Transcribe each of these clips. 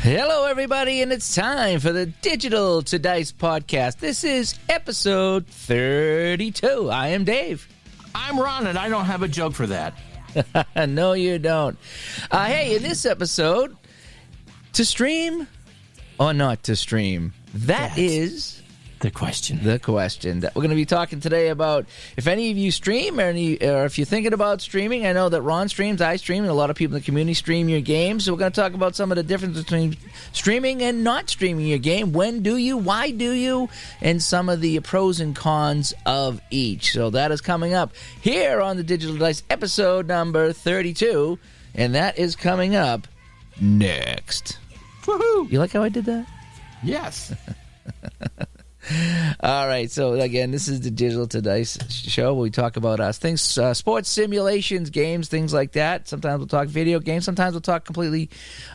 Hello, everybody, and it's time for the Digital to Dice podcast. This is episode 32. I am Dave. I'm Ron, and I don't have a joke for that. No, you don't. Hey, in this episode, to stream or not to stream? That's is the question. The question that we're going to be talking today about. If any of you stream or if you're thinking about streaming, I know that Ron streams, I stream, and a lot of people in the community stream your games. So we're going to talk about some of the difference between streaming and not streaming your game. When do you? Why do you? And some of the pros and cons of each. So that is coming up here on the Digital Dice episode number 32. And that is coming up next. Woohoo! You like how I did that? Yes. All right, so again, this is the Digital to Dice show where we talk about things, sports simulations, games, things like that. Sometimes we'll talk video games. Sometimes we'll talk completely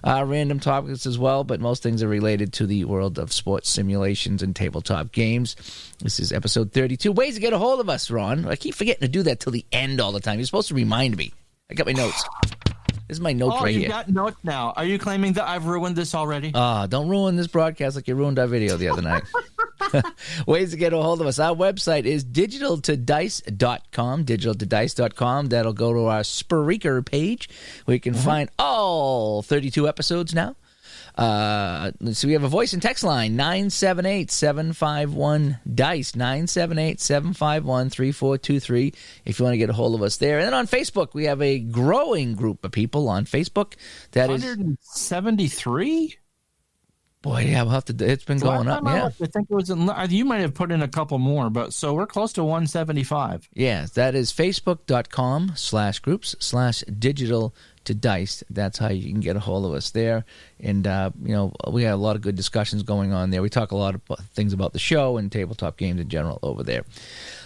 random topics as well, but most things are related to the world of sports simulations and tabletop games. This is episode 32. Ways to get a hold of us, Ron. I keep forgetting to do that till the end all the time. You're supposed to remind me. I got my notes. This is my notes right here. Oh, you got notes now. Are you claiming that I've ruined this already? Don't ruin this broadcast like you ruined our video the other night. Ways to get a hold of us. Our website is digitaltodice.com, digitaltodice.com. That'll go to our Spreaker page where you can find all 32 episodes now. So we have a voice and text line, 978-751-DICE, 978-751-3423, if you want to get a hold of us there. And then on Facebook, we have a growing group of people on Facebook. That 173? Boy, yeah, we'll have to. It's been going up. Yeah, I think it was. You might have put in a couple more, but so we're close to 175. Yeah, that is facebook.com/groups/digital to dice. That's how you can get a hold of us there. And we have a lot of good discussions going on there. We talk a lot of things about the show and tabletop games in general over there.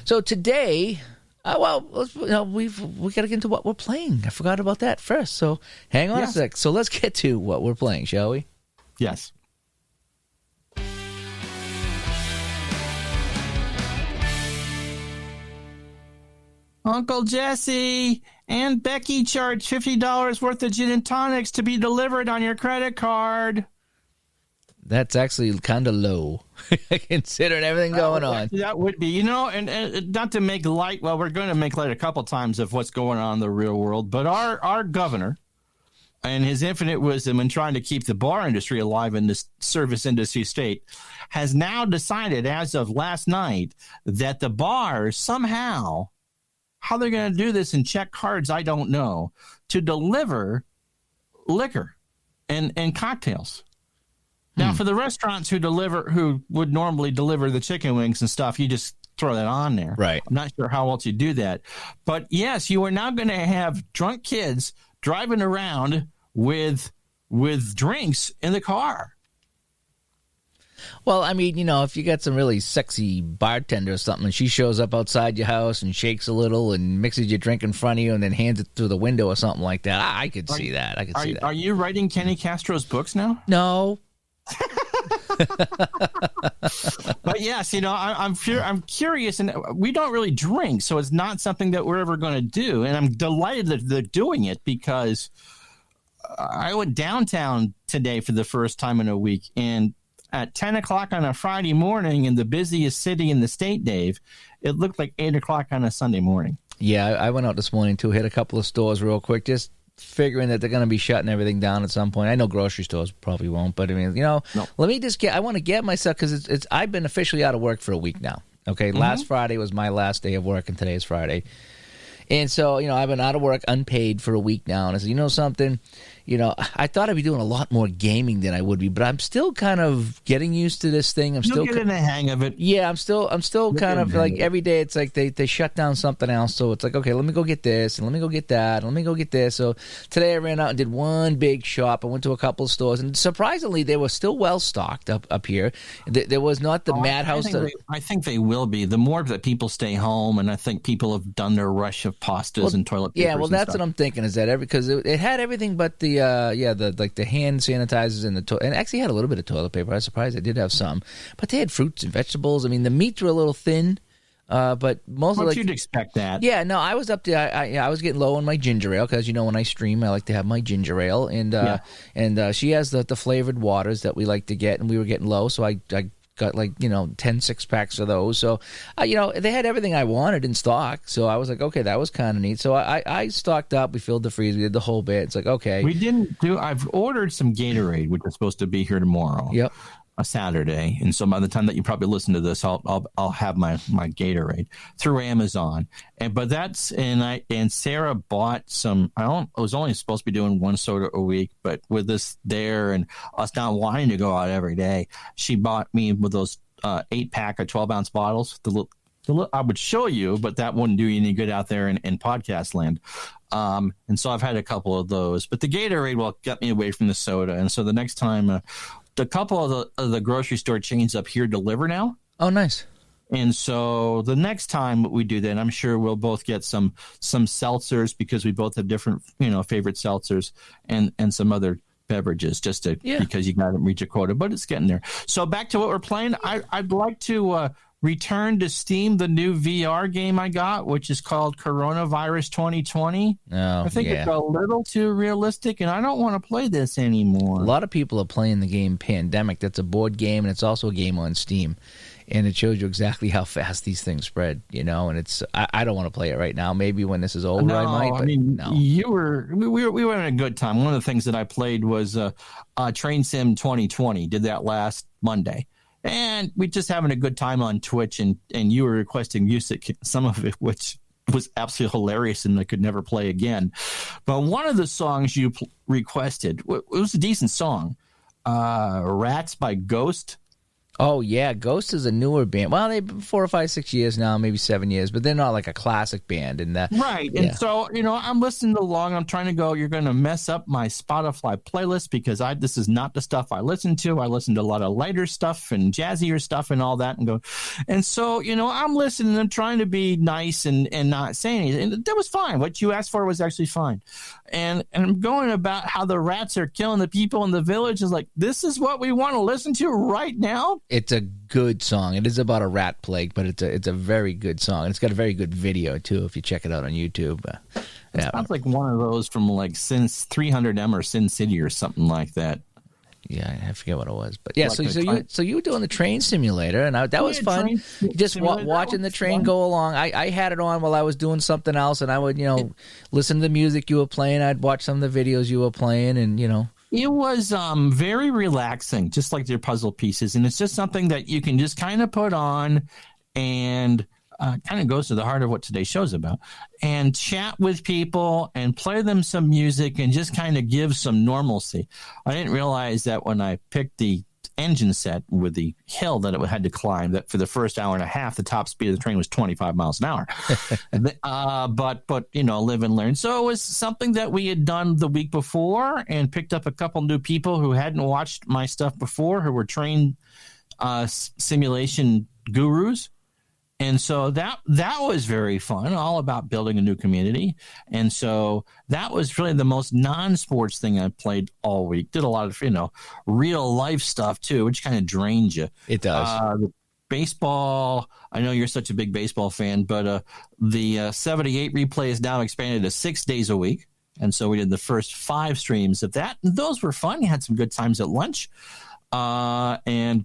So today, we got to get into what we're playing. I forgot about that first. So hang on a sec. So let's get to what we're playing, shall we? Yes. Uncle Jesse and Becky charged $50 worth of gin and tonics to be delivered on your credit card. That's actually kind of low, considering everything going on. That would be, and not to make light. Well, we're going to make light a couple times of what's going on in the real world. But our governor, and his infinite wisdom in trying to keep the bar industry alive in this service industry state, has now decided, as of last night, that the bars somehow, how they're going to do this and check cards, I don't know, to deliver liquor and cocktails. Now, for the restaurants who would normally deliver the chicken wings and stuff, you just throw that on there. Right. I'm not sure how else you do that. But, yes, you are now going to have drunk kids driving around with drinks in the car. Well, I mean, if you got some really sexy bartender or something, and she shows up outside your house and shakes a little and mixes your drink in front of you and then hands it through the window or something like that, I could see that. Are you writing Kenny Castro's books now? No. But yes, I'm curious, and we don't really drink, so it's not something that we're ever going to do. And I'm delighted that they're doing it because I went downtown today for the first time in a week, and at 10 o'clock on a Friday morning in the busiest city in the state, Dave, it looked like 8 o'clock on a Sunday morning. Yeah, I went out this morning, too, hit a couple of stores real quick, just figuring that they're going to be shutting everything down at some point. I know grocery stores probably won't, but I mean, No. Let me just I want to get myself, because I've been officially out of work for a week now. Okay, last Friday was my last day of work, and today is Friday. And so, I've been out of work unpaid for a week now. And I said, something, I thought I'd be doing a lot more gaming than I would be, but I'm still kind of getting used to this thing. You'll get in the hang of it. Yeah, I'm still kind of like every day it's like they shut down something else. So it's like, okay, let me go get this and let me go get that and let me go get this. So today I ran out and did one big shop. I went to a couple of stores, and surprisingly they were still well stocked up here. There was not the madhouse. I think they will be. The more that people stay home, and I think people have done their rush of pastas and toilet papers. Yeah, well, that's what I'm thinking, is that because it had everything but the hand sanitizers and and actually had a little bit of toilet paper. I was surprised they did have some, but they had fruits and vegetables. I mean, the meats were a little thin. But mostly But like you'd expect that. yeah, no, I was up to I was getting low on my ginger ale because when I stream I like to have my ginger ale and she has the flavored waters that we like to get, and we were getting low, so I got 10 6-packs of those. So they had everything I wanted in stock, so I was like, okay, that was kind of neat. So I stocked up, we filled the freezer, we did the whole bit. It's like, okay, I've ordered some Gatorade, which is supposed to be here tomorrow. Yep. A Saturday, and so by the time that you probably listen to this, I'll have my Gatorade through Amazon, and Sarah bought some. I was only supposed to be doing one soda a week, but with this there and us not wanting to go out every day, she bought me with those 8-pack or 12-ounce bottles. I would show you, but that wouldn't do you any good out there in podcast land. And so I've had a couple of those, but the Gatorade will get me away from the soda, and so the next time. A couple of the grocery store chains up here deliver now. Oh, nice. And so the next time we do that, I'm sure we'll both get some seltzers because we both have different, favorite seltzers and some other beverages because you got to reach a quota, but it's getting there. So back to what we're playing. I'd like to return to Steam the new VR game I got, which is called Coronavirus 2020. Oh, I think it's a little too realistic, and I don't want to play this anymore. A lot of people are playing the game Pandemic. That's a board game, and it's also a game on Steam. And it shows you exactly how fast these things spread, and it's I don't want to play it right now. Maybe when this is over, I might. But no. We were having a good time. One of the things that I played was Train Sim 2020. Did that last Monday. And we're just having a good time on Twitch, and you were requesting music, some of it, which was absolutely hilarious, and I could never play again. But one of the songs you requested, it was a decent song, Rats by Ghost. Oh, yeah. Ghost is a newer band. Well, they've 4 or 5, 6 years now, maybe 7 years, but they're not like a classic band. Right. Yeah. And so, I'm listening along. I'm trying to go, you're going to mess up my Spotify playlist because this is not the stuff I listen to. I listen to a lot of lighter stuff and jazzier stuff and all that. And so, I'm listening. I'm trying to be nice and not say anything. And that was fine. What you asked for was actually fine. And I'm going about how the rats are killing the people in the village. Is like, this is what we want to listen to right now. It's a good song. It is about a rat plague, but it's a very good song. And it's got a very good video too if you check it out on YouTube. It sounds like one of those from like Sin 300M or Sin City or something like that. Yeah, I forget what it was, but yeah. Like so you were doing the train simulator, and that was fun. Just watching the train go along. I had it on while I was doing something else, and I would listen to the music you were playing. I'd watch some of the videos you were playing, and It was very relaxing, just like your puzzle pieces, and it's just something that you can just kind of put on and kind of goes to the heart of what today's show's about, and chat with people and play them some music and just kind of give some normalcy. I didn't realize that when I picked the engine set with the hill that it had to climb, that for the first hour and a half, the top speed of the train was 25 miles an hour. But live and learn. So it was something that we had done the week before and picked up a couple new people who hadn't watched my stuff before, who were trained simulation gurus. And so that was very fun, all about building a new community. And so that was really the most non-sports thing I played all week. Did a lot of, real life stuff too, which kind of drains you. It does. Baseball, I know you're such a big baseball fan, but the 78 replay is now expanded to 6 days a week. And so we did the first 5 streams of that. And those were fun. You had some good times at lunch. And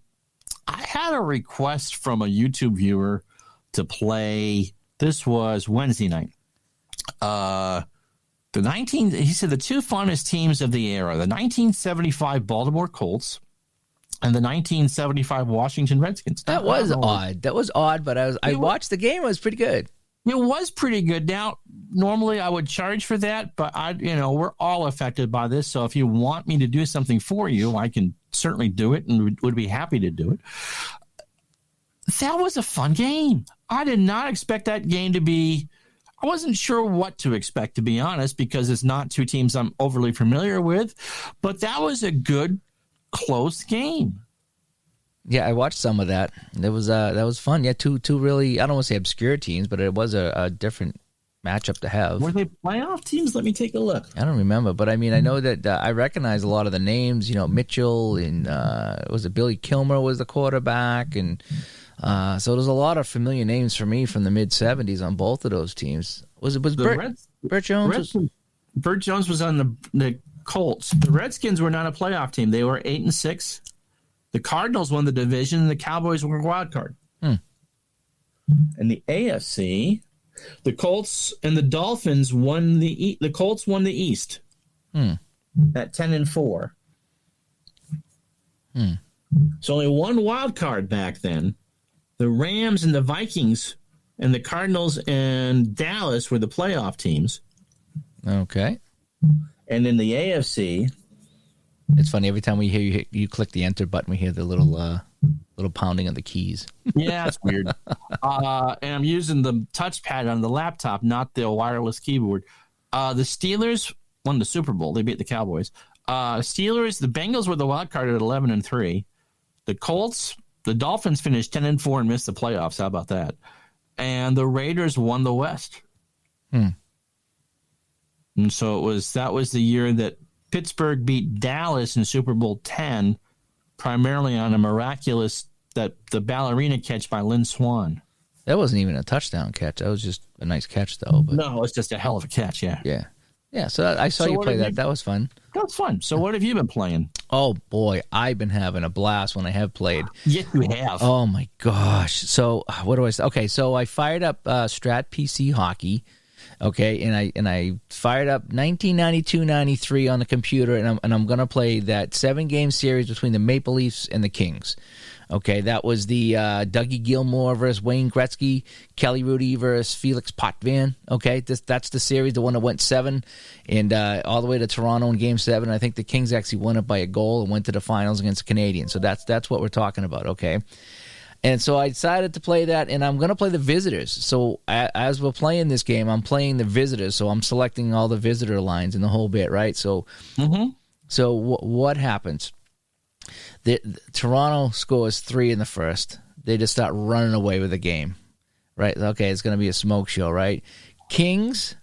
I had a request from a YouTube viewer to play. This was Wednesday night. He said the 2 funnest teams of the era, the 1975 Baltimore Colts and the 1975 Washington Redskins. That was odd, but I watched the game. It was pretty good. It was pretty good. Now, normally I would charge for that, but we're all affected by this. So if you want me to do something for you, I can certainly do it and would be happy to do it. That was a fun game. I did not expect that game to be. I wasn't sure what to expect, to be honest, because it's not 2 teams I'm overly familiar with. But that was a good, close game. Yeah, I watched some of that. That was fun. Yeah, two really, I don't want to say obscure teams, but it was a different matchup to have. Were they playoff teams? Let me take a look. I don't remember, but I mean, I know that I recognize a lot of the names. Mitchell and was it Billy Kilmer was the quarterback, and So there's a lot of familiar names for me from the mid '70s on both of those teams. Was Burt Jones? Burt Jones was on the Colts. The Redskins were not a playoff team. They were 8-6. The Cardinals won the division, and the Cowboys were a wild card. In the AFC, the Colts and the Dolphins won the Colts won the East at 10-4. So only one wild card back then. The Rams and the Vikings and the Cardinals and Dallas were the playoff teams. Okay. And in the AFC, it's funny every time we hear you click the enter button, we hear the little pounding of the keys. Yeah, it's weird. And I'm using the touchpad on the laptop, not the wireless keyboard. The Steelers won the Super Bowl. They beat the Cowboys. The Bengals were the wild card at 11-3. The Colts, the Dolphins finished 10-4 and missed the playoffs. How about that? And the Raiders won the West. And so that was the year that Pittsburgh beat Dallas in Super Bowl 10, primarily on a miraculous the ballerina catch by Lynn Swann. That wasn't even a touchdown catch. That was just a nice catch, though. But no, it's just a hell of a catch. Yeah. So I saw you play that. That was fun. That was fun. So what have you been playing? Oh boy, I've been having a blast when I have played. Yes, you have. Oh my gosh. So what do I say? Okay, so I fired up Strat PC Hockey. Okay, and I fired up 1992-93 on the computer, and I'm gonna play that 7-game series between the Maple Leafs and the Kings. Okay, that was the Dougie Gilmour versus Wayne Gretzky, Kelly Hrudey versus Felix Potvin. Okay, that's the series, the one that went 7 and all the way to Toronto in Game 7. I think the Kings actually won it by a goal and went to the finals against the Canadiens. So that's what we're talking about. Okay. And so I decided to play that, and I'm going to play the Visitors. So as we're playing this game, I'm playing the Visitors, so I'm selecting all the visitor lines and the whole bit, right? So, what happens? Toronto scores 3 in the first. They just start running away with the game, right? Okay, it's going to be a smoke show, right? Kings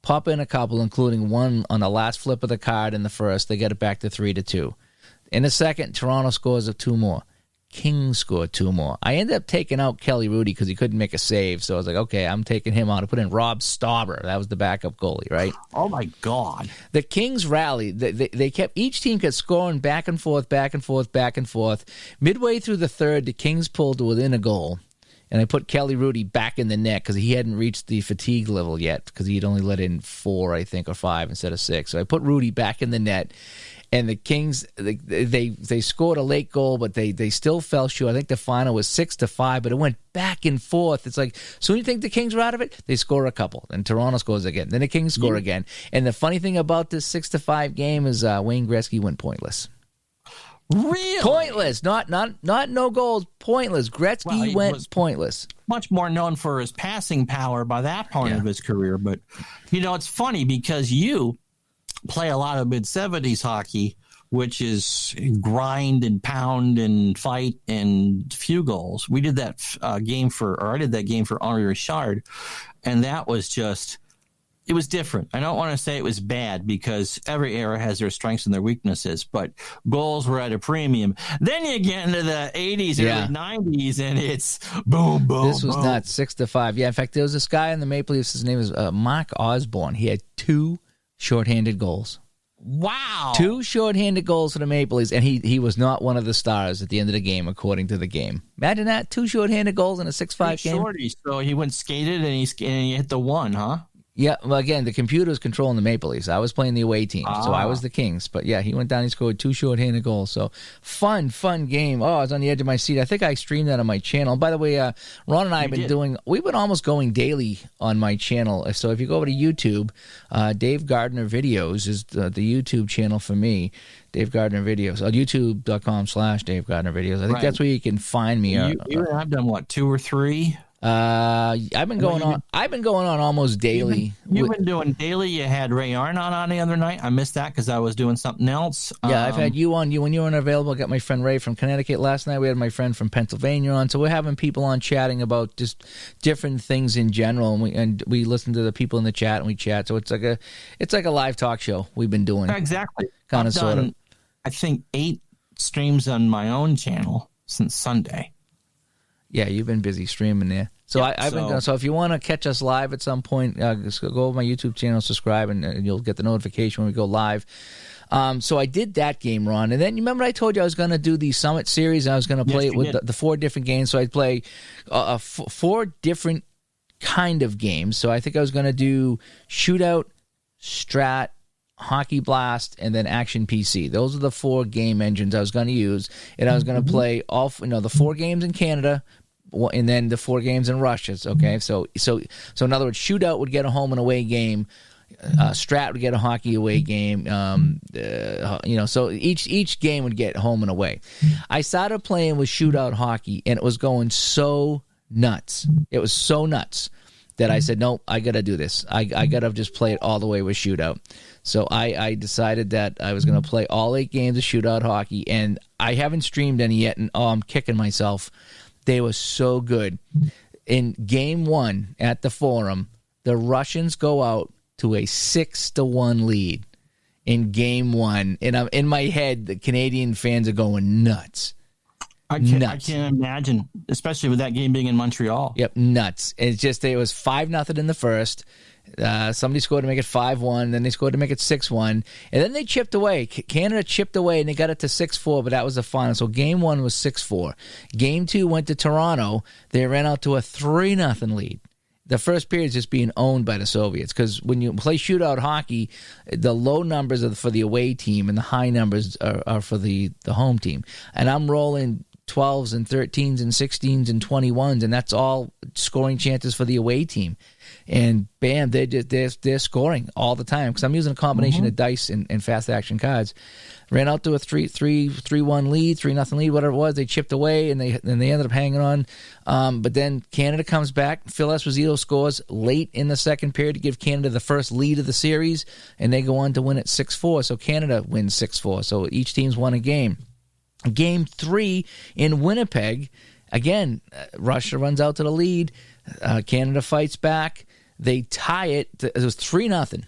pop in a couple, including one on the last flip of the card in the first. They get it back to 3-2. In the second, Toronto scores 2 more. Kings scored 2 more. I ended up taking out Kelly Hrudey because he couldn't make a save. So I was like, okay, I'm taking him out. I put in Rob Stauber. That was the backup goalie, right? Oh, my God. The Kings rallied. They kept, each team kept scoring back and forth, back and forth, back and forth. Midway through the third, the Kings pulled to within a goal. And I put Kelly Hrudey back in the net because he hadn't reached the fatigue level yet because he'd only let in 4, I think, or 5 instead of 6. So I put Hrudey back in the net. And the Kings, they scored a late goal, but they still fell short. I think the final was 6-5, but it went back and forth. It's like, so you think the Kings were out of it? They score a couple, and Toronto scores again. Then the Kings score again. And the funny thing about this 6-5 game is Wayne Gretzky went pointless. Really? Pointless. Not no goals. Pointless. Gretzky went pointless. Much more known for his passing power by that point of his career. But, it's funny because you play a lot of mid-70s hockey, which is grind and pound and fight and few goals. We did that I did that game for Henri Richard, and that was just, it was different. I don't want to say it was bad because every era has their strengths and their weaknesses, but goals were at a premium. Then you get into the 80s, early 90s, and it's boom, boom, This was not 6-5. Yeah, in fact, there was this guy in the Maple Leafs. His name was Mark Osborne. He had 2 shorthanded goals. Wow. 2 shorthanded goals for the Maple Leafs, and he was not one of the stars at the end of the game, according to the game. Imagine that, 2 shorthanded goals in a 6-5 game. Shorty, so he went skated and he hit the 1, huh? Yeah, well, again, the computer was controlling the Maple Leafs. I was playing the away team, so I was the Kings. But, yeah, he went down, he scored 2 shorthanded goals. So, fun game. Oh, I was on the edge of my seat. I think I streamed that on my channel. By the way, Ron and I have we've been almost going daily on my channel. So, if you go over to YouTube, Dave Gardner Videos is the YouTube channel for me. Dave Gardner Videos. YouTube.com/Dave Gardner Videos. I think that's where you can find me. I've done, 2 or 3? I've been going on almost daily. You've been doing daily. You had Ray Arnott on the other night. I missed that because I was doing something else. Yeah, I've had you on. When you were unavailable, I got my friend Ray from Connecticut last night. We had my friend from Pennsylvania on. So we're having people on chatting about just different things in general, and we listen to the people in the chat and we chat. So it's like a live talk show we've been doing. Exactly. Kind of sort of. I think 8 streams on my own channel since Sunday. Yeah, you've been busy streaming there. So Yep, I've been going. So if you want to catch us live at some point, just go over my YouTube channel, subscribe, and you'll get the notification when we go live. So I did that game, Ron. And then you remember I told you I was going to do the Summit series, and I was going to play it with the 4 different games. So I'd play 4 different kind of games. So I think I was going to do Shootout, Strat, Hockey Blast, and then Action PC. Those are the 4 game engines I was going to use. And I was going to play all, the 4 games in Canada, and then the 4 games in Russia. Okay, so in other words, Shootout would get a home and away game. Strat would get a hockey away game. So each game would get home and away. I started playing with Shootout hockey, and it was going so nuts. It was so nuts that I said, no, I got to do this. I got to just play it all the way with Shootout. So I decided that I was going to play all 8 games of Shootout hockey, and I haven't streamed any yet, and I'm kicking myself. They were so good. In game 1 at the Forum, the Russians go out to a 6-1 lead in game 1. And I'm in my head, the Canadian fans are going nuts. I can't imagine, especially with that game being in Montreal. Yep, nuts. It's just, it was 5-0 in the first. Somebody scored to make it 5-1, then they scored to make it 6-1, and then they chipped away. Canada chipped away, and they got it to 6-4, but that was the final. So game 1 was 6-4. Game 2 went to Toronto. They ran out to a 3-0 lead. The first period is just being owned by the Soviets, because when you play Shootout hockey, the low numbers are for the away team, and the high numbers are for the home team. And I'm rolling 12s and 13s and 16s and 21s, and that's all scoring chances for the away team. And bam, they're scoring all the time, because I'm using a combination of dice and fast action cards. Ran out to a 3-1 lead, 3-0 lead, whatever it was. They chipped away, and they ended up hanging on. But then Canada comes back. Phil Esposito scores late in the second period to give Canada the first lead of the series, and they go on to win it 6-4. So Canada wins 6-4. So each team's won a game. Game 3 in Winnipeg, again, Russia runs out to the lead. Canada fights back. They tie it. It was 3-0.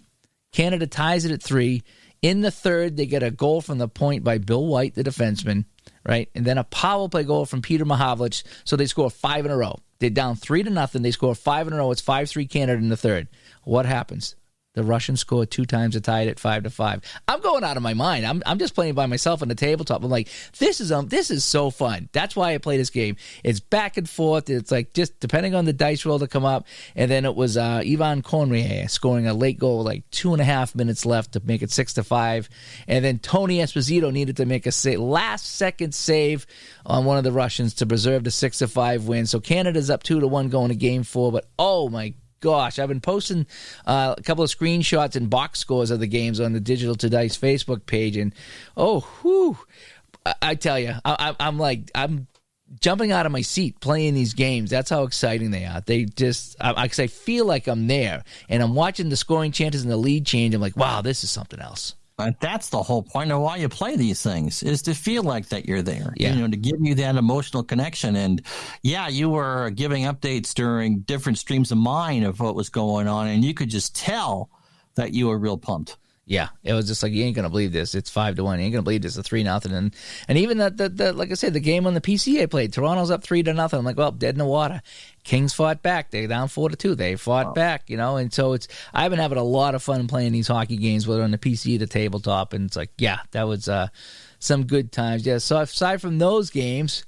Canada ties it at 3. In the third, they get a goal from the point by Bill White, the defenseman, right? And then a power play goal from Peter Mahavlich. So they score 5 in a row. They're down 3-0. They score 5 in a row. It's 5-3 Canada in the third. What happens? The Russians scored 2 times to tie it at 5-5. I'm going out of my mind. I'm just playing by myself on the tabletop. I'm like, this is so fun. That's why I play this game. It's back and forth. It's like just depending on the dice roll to come up. And then it was Ivan Cormier scoring a late goal, like 2.5 minutes left to make it 6-5. And then Tony Esposito needed to make a last second save on one of the Russians to preserve the 6-5 win. So Canada's up 2-1 going to game 4. But oh my gosh, I've been posting a couple of screenshots and box scores of the games on the Digital to Dice Facebook page, and I tell you, I'm jumping out of my seat playing these games. That's how exciting they are. They just, I feel like I'm there, and I'm watching the scoring chances and the lead change. I'm like, wow, this is something else. And that's the whole point of why you play these things, is to feel like that you're there, yeah. To give you that emotional connection. And yeah, you were giving updates during different streams of mine of what was going on, and you could just tell that you were real pumped. Yeah, it was just like, you ain't gonna believe this. It's 5-1. You ain't gonna believe this. It's 3-0. And even that, like I said, the game on the PC I played, Toronto's up 3-0. I'm like, well, dead in the water. Kings fought back. They're down 4-2. They fought back, And so I've been having a lot of fun playing these hockey games, whether on the PC or the tabletop. And it's like, yeah, that was some good times. Yeah. So aside from those games,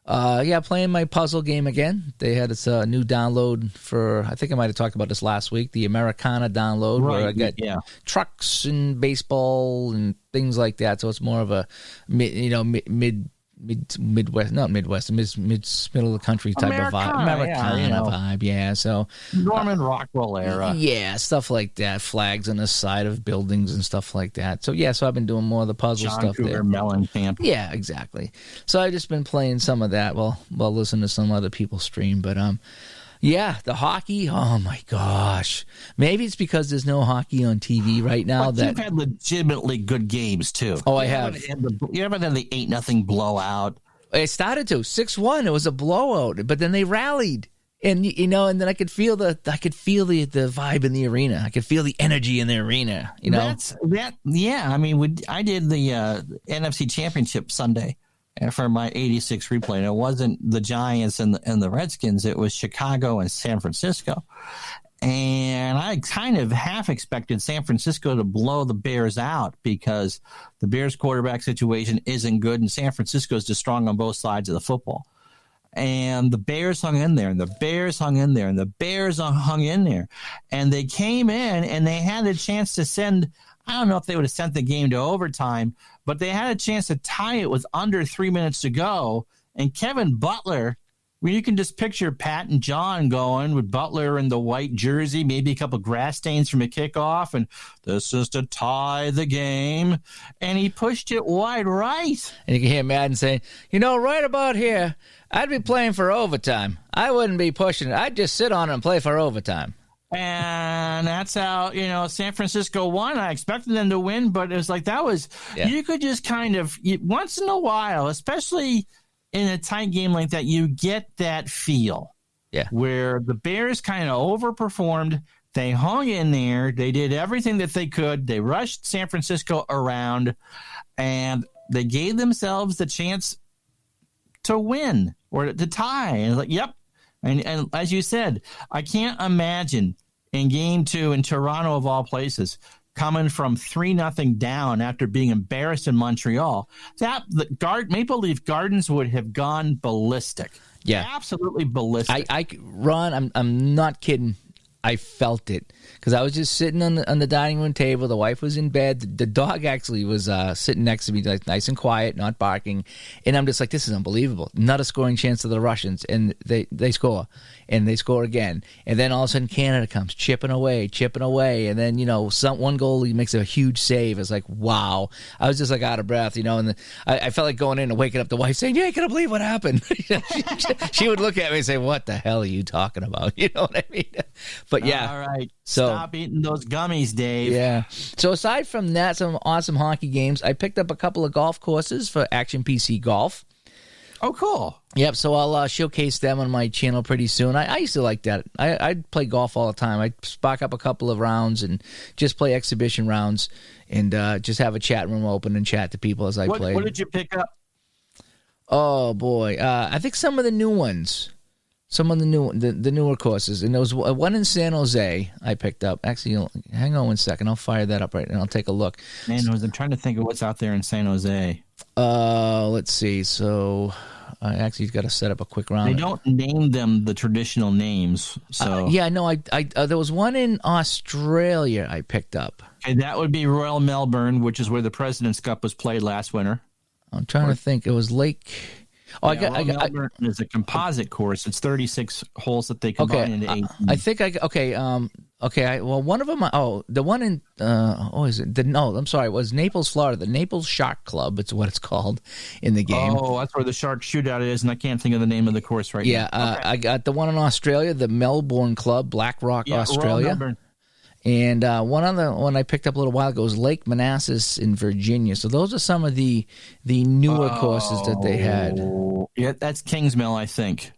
playing my puzzle game again. They had this new download for, I think I might have talked about this last week, the Americana download, right, where I got trucks and baseball and things like that. So it's more of a Midwest, not Midwest, middle of the country type of vibe. Americana vibe, yeah. So Norman Rockwell era. Yeah, stuff like that. Flags on the side of buildings and stuff like that. So yeah, so I've been doing more of the puzzle John stuff Cougar there. Mellencamp. Yeah, exactly. So I've just been playing some of that while listening to some other people stream. But yeah, the hockey, oh my gosh. Maybe it's because there's no hockey on TV right now. But you've had legitimately good games, too. Oh, I have. You haven't had the 8-0 blowout. It started to 6-1. It was a blowout, but then they rallied. And and then I could feel the vibe in the arena. I could feel the energy in the arena, Yeah, I mean, I did the NFC Championship Sunday. for my 86 replay. And it wasn't the Giants and the Redskins. It was Chicago and San Francisco. And I kind of half expected San Francisco to blow the Bears out because the Bears quarterback situation isn't good, and San Francisco is just strong on both sides of the football. And the Bears hung in there, and the Bears hung in there, and the Bears hung in there. And they came in, and they had a chance to send – I don't know if they would have sent the game to overtime, but they had a chance to tie it with under 3 minutes to go. And Kevin Butler – well, you can just picture Pat and John going with Butler in the white jersey, maybe a couple grass stains from a kickoff, and this is to tie the game. And he pushed it wide right. And you can hear Madden saying, right about here, I'd be playing for overtime. I wouldn't be pushing it. I'd just sit on it and play for overtime. And that's how, San Francisco won. I expected them to win, but it was like you could just kind of, once in a while, especially – in a tight game like that, you get that feel where the Bears kind of overperformed. They hung in there. They did everything that they could. They rushed San Francisco around, and they gave themselves the chance to win or to tie. And like, yep. And as you said, I can't imagine in game 2 in Toronto, of all places, coming from 3-0 down after being embarrassed in Montreal, that the Maple Leaf Gardens would have gone ballistic. Yeah, absolutely ballistic. Ron, I'm not kidding. I felt it because I was just sitting on the dining room table. The wife was in bed. The dog actually was sitting next to me, like, nice and quiet, not barking. And I'm just like, this is unbelievable. Not a scoring chance to the Russians. And they score. And they score again. And then all of a sudden Canada comes chipping away. And then, one goalie makes a huge save. It's like, wow. I was just like out of breath, and I felt like going in and waking up the wife saying, yeah, I can't believe what happened. She would look at me and say, what the hell are you talking about? You know what I mean? But yeah. All right. Stop eating those gummies, Dave. Yeah. So aside from that, some awesome hockey games, I picked up a couple of golf courses for Action PC Golf. Oh, cool. Yep, so I'll showcase them on my channel pretty soon. I used to like that. I'd play golf all the time. I'd spark up a couple of rounds and just play exhibition rounds and just have a chat room open and chat to people as I play. What did you pick up? Oh, boy. I think some of the new ones. Some of the newer courses. And there was one in San Jose I picked up. Actually, hang on one second. I'll fire that up right now. I'll take a look. I'm trying to think of what's out there in San Jose. Let's see. So I actually got to set up a quick round. They don't name them the traditional names. So there was one in Australia I picked up. Okay, that would be Royal Melbourne, which is where the President's Cup was played last winter. I'm trying to think. It was Lake. Oh, yeah, Melbourne is a composite course. It's 36 holes that they combine into 18. I think one of them. The one in. Is it? I'm sorry. It was Naples, Florida. The Naples Shark Club. It's what it's called in the game. Oh, that's where the Shark Shootout is, and I can't think of the name of the course now. Yeah, I got the one in Australia, the Melbourne Club, Black Rock, Australia. And one other one I picked up a little while ago was Lake Manassas in Virginia. So those are some of the newer courses that they had. Yeah, that's Kingsmill, I think.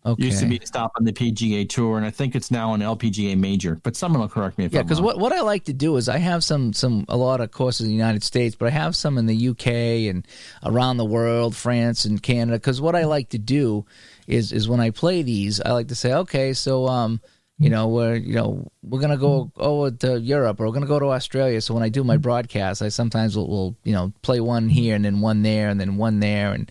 Okay. Used to be a stop on the PGA Tour, and I think it's now an LPGA Major. But someone will correct me if I'm wrong. Yeah, because what I like to do is I have a lot of courses in the United States, but I have some in the UK and around the world, France and Canada. Because what I like to do is when I play these, I like to say, okay, so we're gonna go over to Europe or we're gonna go to Australia. So when I do my broadcast, I sometimes will play one here and then one there and then one there and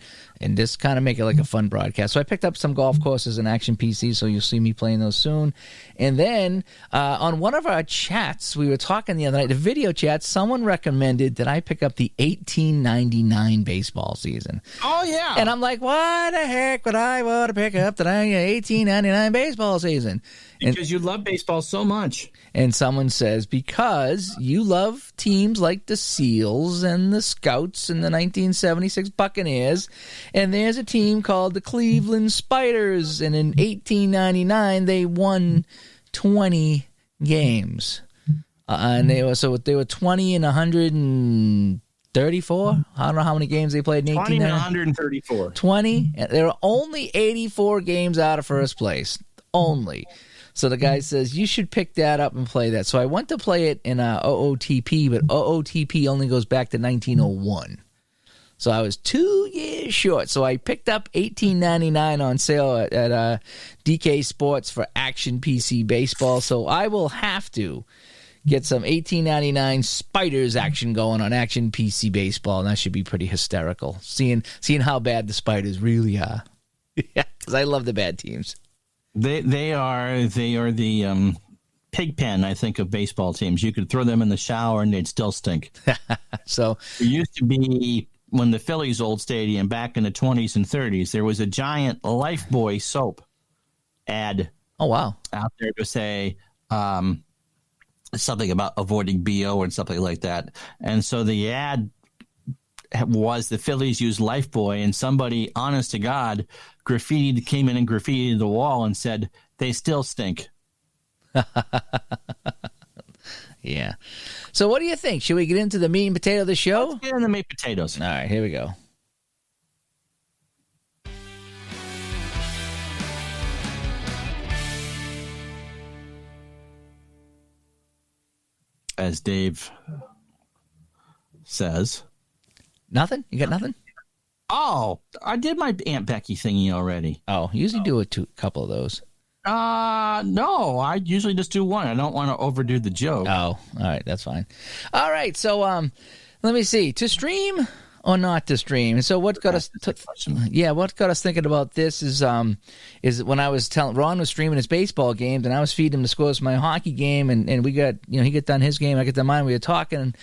just kind of make it like a fun broadcast. So I picked up some golf courses in Action PC, so you'll see me playing those soon. And then on one of our chats, we were talking the other night, the video chat, someone recommended that I pick up the 1899 baseball season. Oh, yeah. And I'm like, why the heck would I want to pick up the 1899 baseball season? Because you love baseball so much. And someone says, because you love teams like the Seals and the Scouts and the 1976 Buccaneers, and there's a team called the Cleveland Spiders, and in 1899 they won 20 games. And they were 20 and 134. I don't know how many games they played in 20 and 134. 20. There were only 84 games out of first place. Only. So the guy says, you should pick that up and play that. So I went to play it in OOTP, but OOTP only goes back to 1901. So I was 2 years short. So I picked up $18.99 on sale at DK Sports for Action PC Baseball. So I will have to get some $18.99 Spiders action going on Action PC Baseball, and that should be pretty hysterical. Seeing how bad the Spiders really are. Yeah, because I love the bad teams. They are the pig pen, I think, of baseball teams. You could throw them in the shower and they'd still stink. So it used to be when the Phillies' old stadium back in the 20s and 30s, there was a giant Lifebuoy soap ad. Oh wow! Out there to say something about avoiding BO and something like that. And so the ad was the Phillies used Lifebuoy, and somebody, honest to God, came in and graffitied the wall and said, "They still stink." Yeah. So what do you think? Should we get into the meat and potato of the show? Let's get into the meat and potatoes. All right, here we go. As Dave says. Nothing? You got nothing? Oh, I did my Aunt Becky thingy already. Oh, you usually do a couple of those. No, I usually just do one. I don't want to overdo the joke. Oh, all right, that's fine. All right, so let me see. To stream or not to stream? So what got us? What got us thinking about this is when I was telling Ron was streaming his baseball games and I was feeding him the scores for my hockey game, and we got he got done his game, I got done mine. We were talking,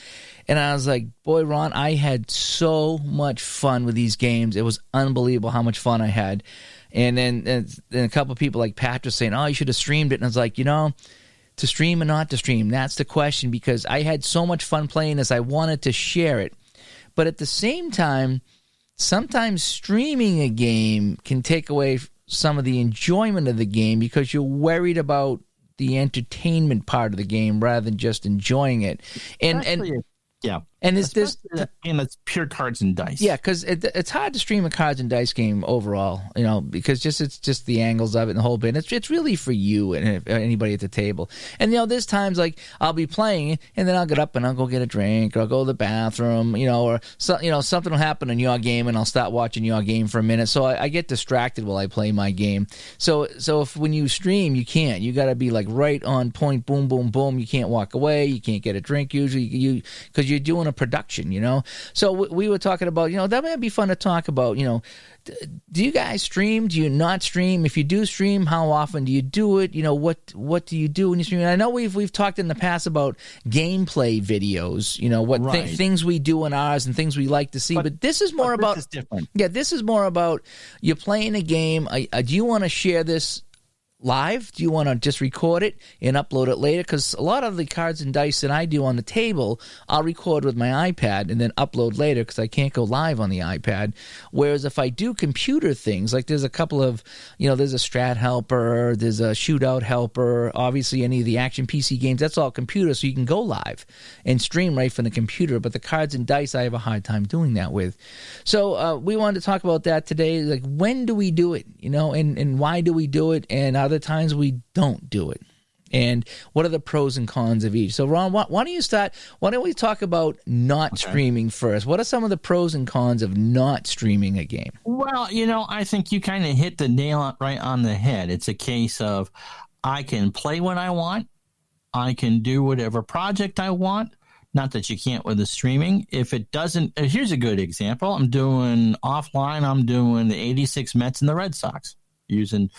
and I was like, boy, Ron, I had so much fun with these games. It was unbelievable how much fun I had. And then a couple of people like Patrick saying, oh, you should have streamed it. And I was like, to stream or not to stream, that's the question, because I had so much fun playing this. I wanted to share it. But at the same time, sometimes streaming a game can take away some of the enjoyment of the game because you're worried about the entertainment part of the game rather than just enjoying it. Yeah. And it's this game that's pure cards and dice. Yeah, because it's hard to stream a cards and dice game overall, because it's just the angles of it and the whole bit. It's really for you and anybody at the table. And there's times like I'll be playing and then I'll get up and I'll go get a drink or I'll go to the bathroom, or something will happen in your game and I'll start watching your game for a minute. So I get distracted while I play my game. So if when you stream, you can't. You got to be like right on point, boom, boom, boom. You can't walk away. You can't get a drink usually because you're doing a production, So we were talking about, that might be fun to talk about, do you guys stream? Do you not stream? If you do stream, how often do you do it? What do you do when you stream? And I know we've talked in the past about gameplay videos, things we do in ours and things we like to see, but this is more about, this is different. Yeah, this is more about you're playing a game. Do you want to share this live? Do you want to just record it and upload it later? Because a lot of the cards and dice that I do on the table, I'll record with my iPad and then upload later because I can't go live on the iPad. Whereas if I do computer things, like there's a couple of, there's a Strat Helper, there's a Shootout Helper, obviously any of the Action PC games, that's all computer, so you can go live and stream right from the computer. But the cards and dice, I have a hard time doing that with. So we wanted to talk about that today. Like, when do we do it? And why do we do it? And other times we don't do it, and what are the pros and cons of each? So Ron, why don't you start? Why don't we talk about not streaming first? What are some of the pros and cons of not streaming a game? Well, I think you kind of hit the nail right on the head. It's a case of I can play when I want, I can do whatever project I want. Not that you can't with the streaming. If it doesn't, here's a good example. I'm doing the 86 Mets and the Red Sox, using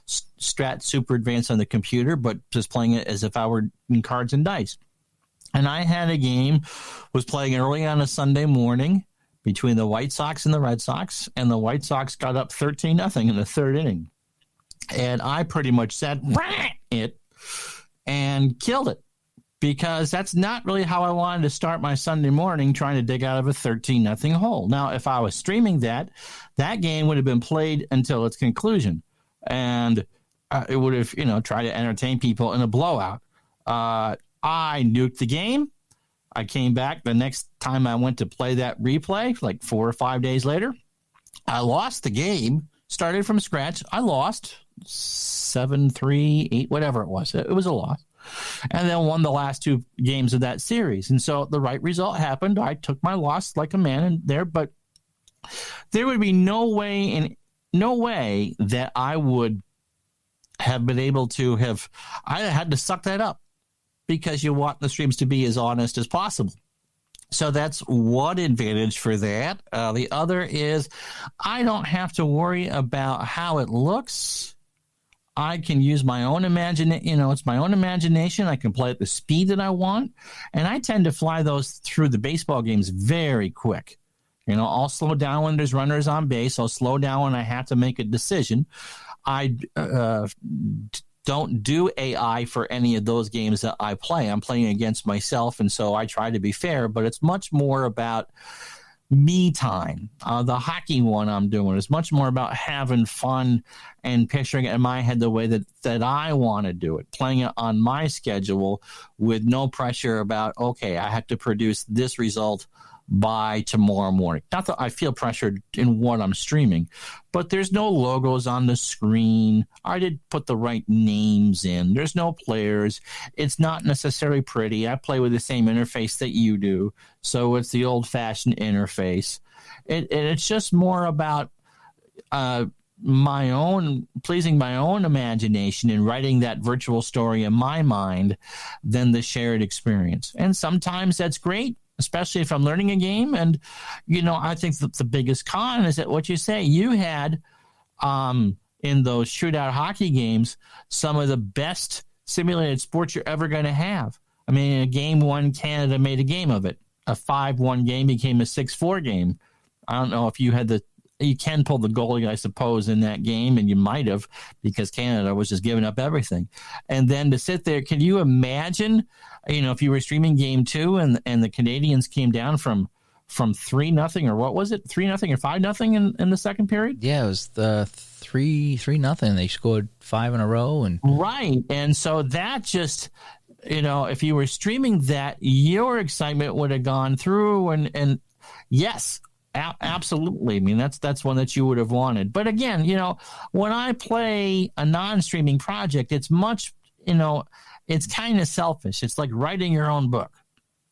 Strat Super Advanced on the computer, but just playing it as if I were in cards and dice. And I had a game, was playing early on a Sunday morning between the White Sox and the Red Sox, and the White Sox got up 13-0 in the third inning. And I pretty much said, it, and killed it. Because that's not really how I wanted to start my Sunday morning, trying to dig out of a 13-0 hole. Now, if I was streaming that game would have been played until its conclusion. And it would have, tried to entertain people in a blowout. I nuked the game. I came back the next time I went to play that replay, like 4 or 5 days later. I lost the game, started from scratch. I lost 7-3, 8, whatever it was. It was a loss. And then won the last 2 games of that series. And so the right result happened. I took my loss like a man in there, but there would be no way that I would have been able to have. I had to suck that up because you want the streams to be as honest as possible. So that's one advantage for that. The other is I don't have to worry about how it looks. I can use my own imagination. It's my own imagination. I can play at the speed that I want. And I tend to fly those through the baseball games very quick. I'll slow down when there's runners on base. I'll slow down when I have to make a decision. I don't do AI for any of those games that I play. I'm playing against myself, and so I try to be fair, but it's much more about me time. The hockey one I'm doing is much more about having fun and picturing it in my head the way that I want to do it, playing it on my schedule with no pressure about, okay, I have to produce this result by tomorrow morning. Not that I feel pressured in what I'm streaming, but there's no logos on the screen. I did put the right names in. There's no players. It's not necessarily pretty. I play with the same interface that you do, so it's the old-fashioned interface. It's just more about my own pleasing my own imagination and writing that virtual story in my mind than the shared experience. And sometimes that's great, especially if I'm learning a game. And, I think that the biggest con is that what you say, you had in those shootout hockey games, some of the best simulated sports you're ever going to have. I mean, a game one, Canada made a game of it. A 5-1 game became a 6-4 game. I don't know if you can pull the goalie, I suppose, in that game, and you might have, because Canada was just giving up everything. And then to sit there, can you imagine, if you were streaming game 2 and the Canadians came down from 3-0, or what was it, 3-0 or 5-0 in the second period? Yeah, it was the 3-0. They scored 5 in a row, and right. And so that just, if you were streaming that, your excitement would have gone through, and yes. Absolutely. I mean, that's one that you would have wanted. But again, when I play a non-streaming project, it's much, it's kind of selfish. It's like writing your own book.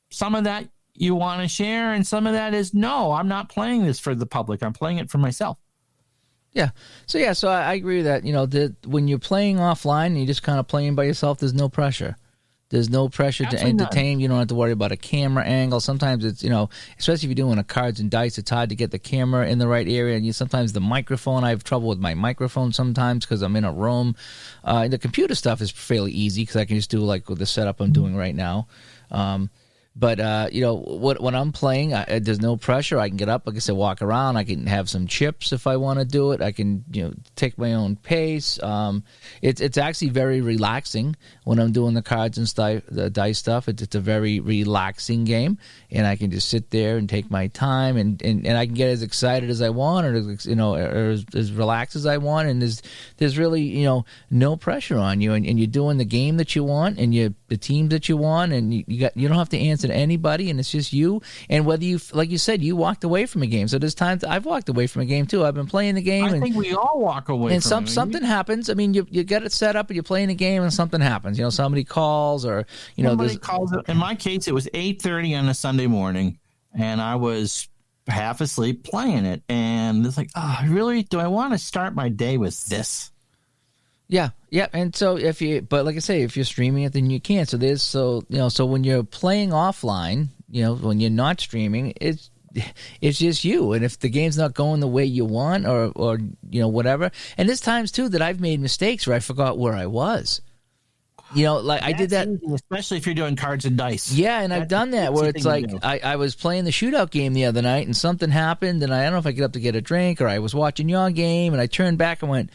Some of that you want to share, and some of that is, no, I'm not playing this for the public. I'm playing it for myself. Yeah. So I agree with that. When you're playing offline and you're just kind of playing by yourself, there's no pressure. There's no pressure to entertain. You don't have to worry about a camera angle. Sometimes it's, especially if you're doing a cards and dice, it's hard to get the camera in the right area. And sometimes the microphone, I have trouble with my microphone sometimes because I'm in a room. The computer stuff is fairly easy because I can just do like with the setup I'm doing right now. But when I'm playing, there's no pressure. I can get up, like I said, walk around. I can have some chips if I want to do it. I can, take my own pace. It's actually very relaxing when I'm doing the cards and the dice stuff. It's a very relaxing game, and I can just sit there and take my time, and I can get as excited as I want, or as relaxed as I want. And there's really no pressure on you, and you're doing the game that you want, and the teams that you want, and you don't have to answer to anybody, and it's just you. And whether you, like you said, you walked away from a game. So there's times I've walked away from a game too. I've been playing the game. I think we all walk away from it. Something happens. I mean, you get it set up and you're playing the game and something happens. Somebody calls or, somebody calls. In my case, it was 8:30 on a Sunday morning, and I was half asleep playing it. And it's like, oh, really? Do I want to start my day with this? Yeah. And so but like I say, if you're streaming it, then you can. So so when you're playing offline, when you're not streaming, it's just you. And if the game's not going the way you want or whatever, and there's times too that I've made mistakes where I forgot where I was. I did that, especially if you're doing cards and dice. Yeah, and I've done that where it's like I was playing the shootout game the other night and something happened, and I don't know if I get up to get a drink or I was watching your game and I turned back and went,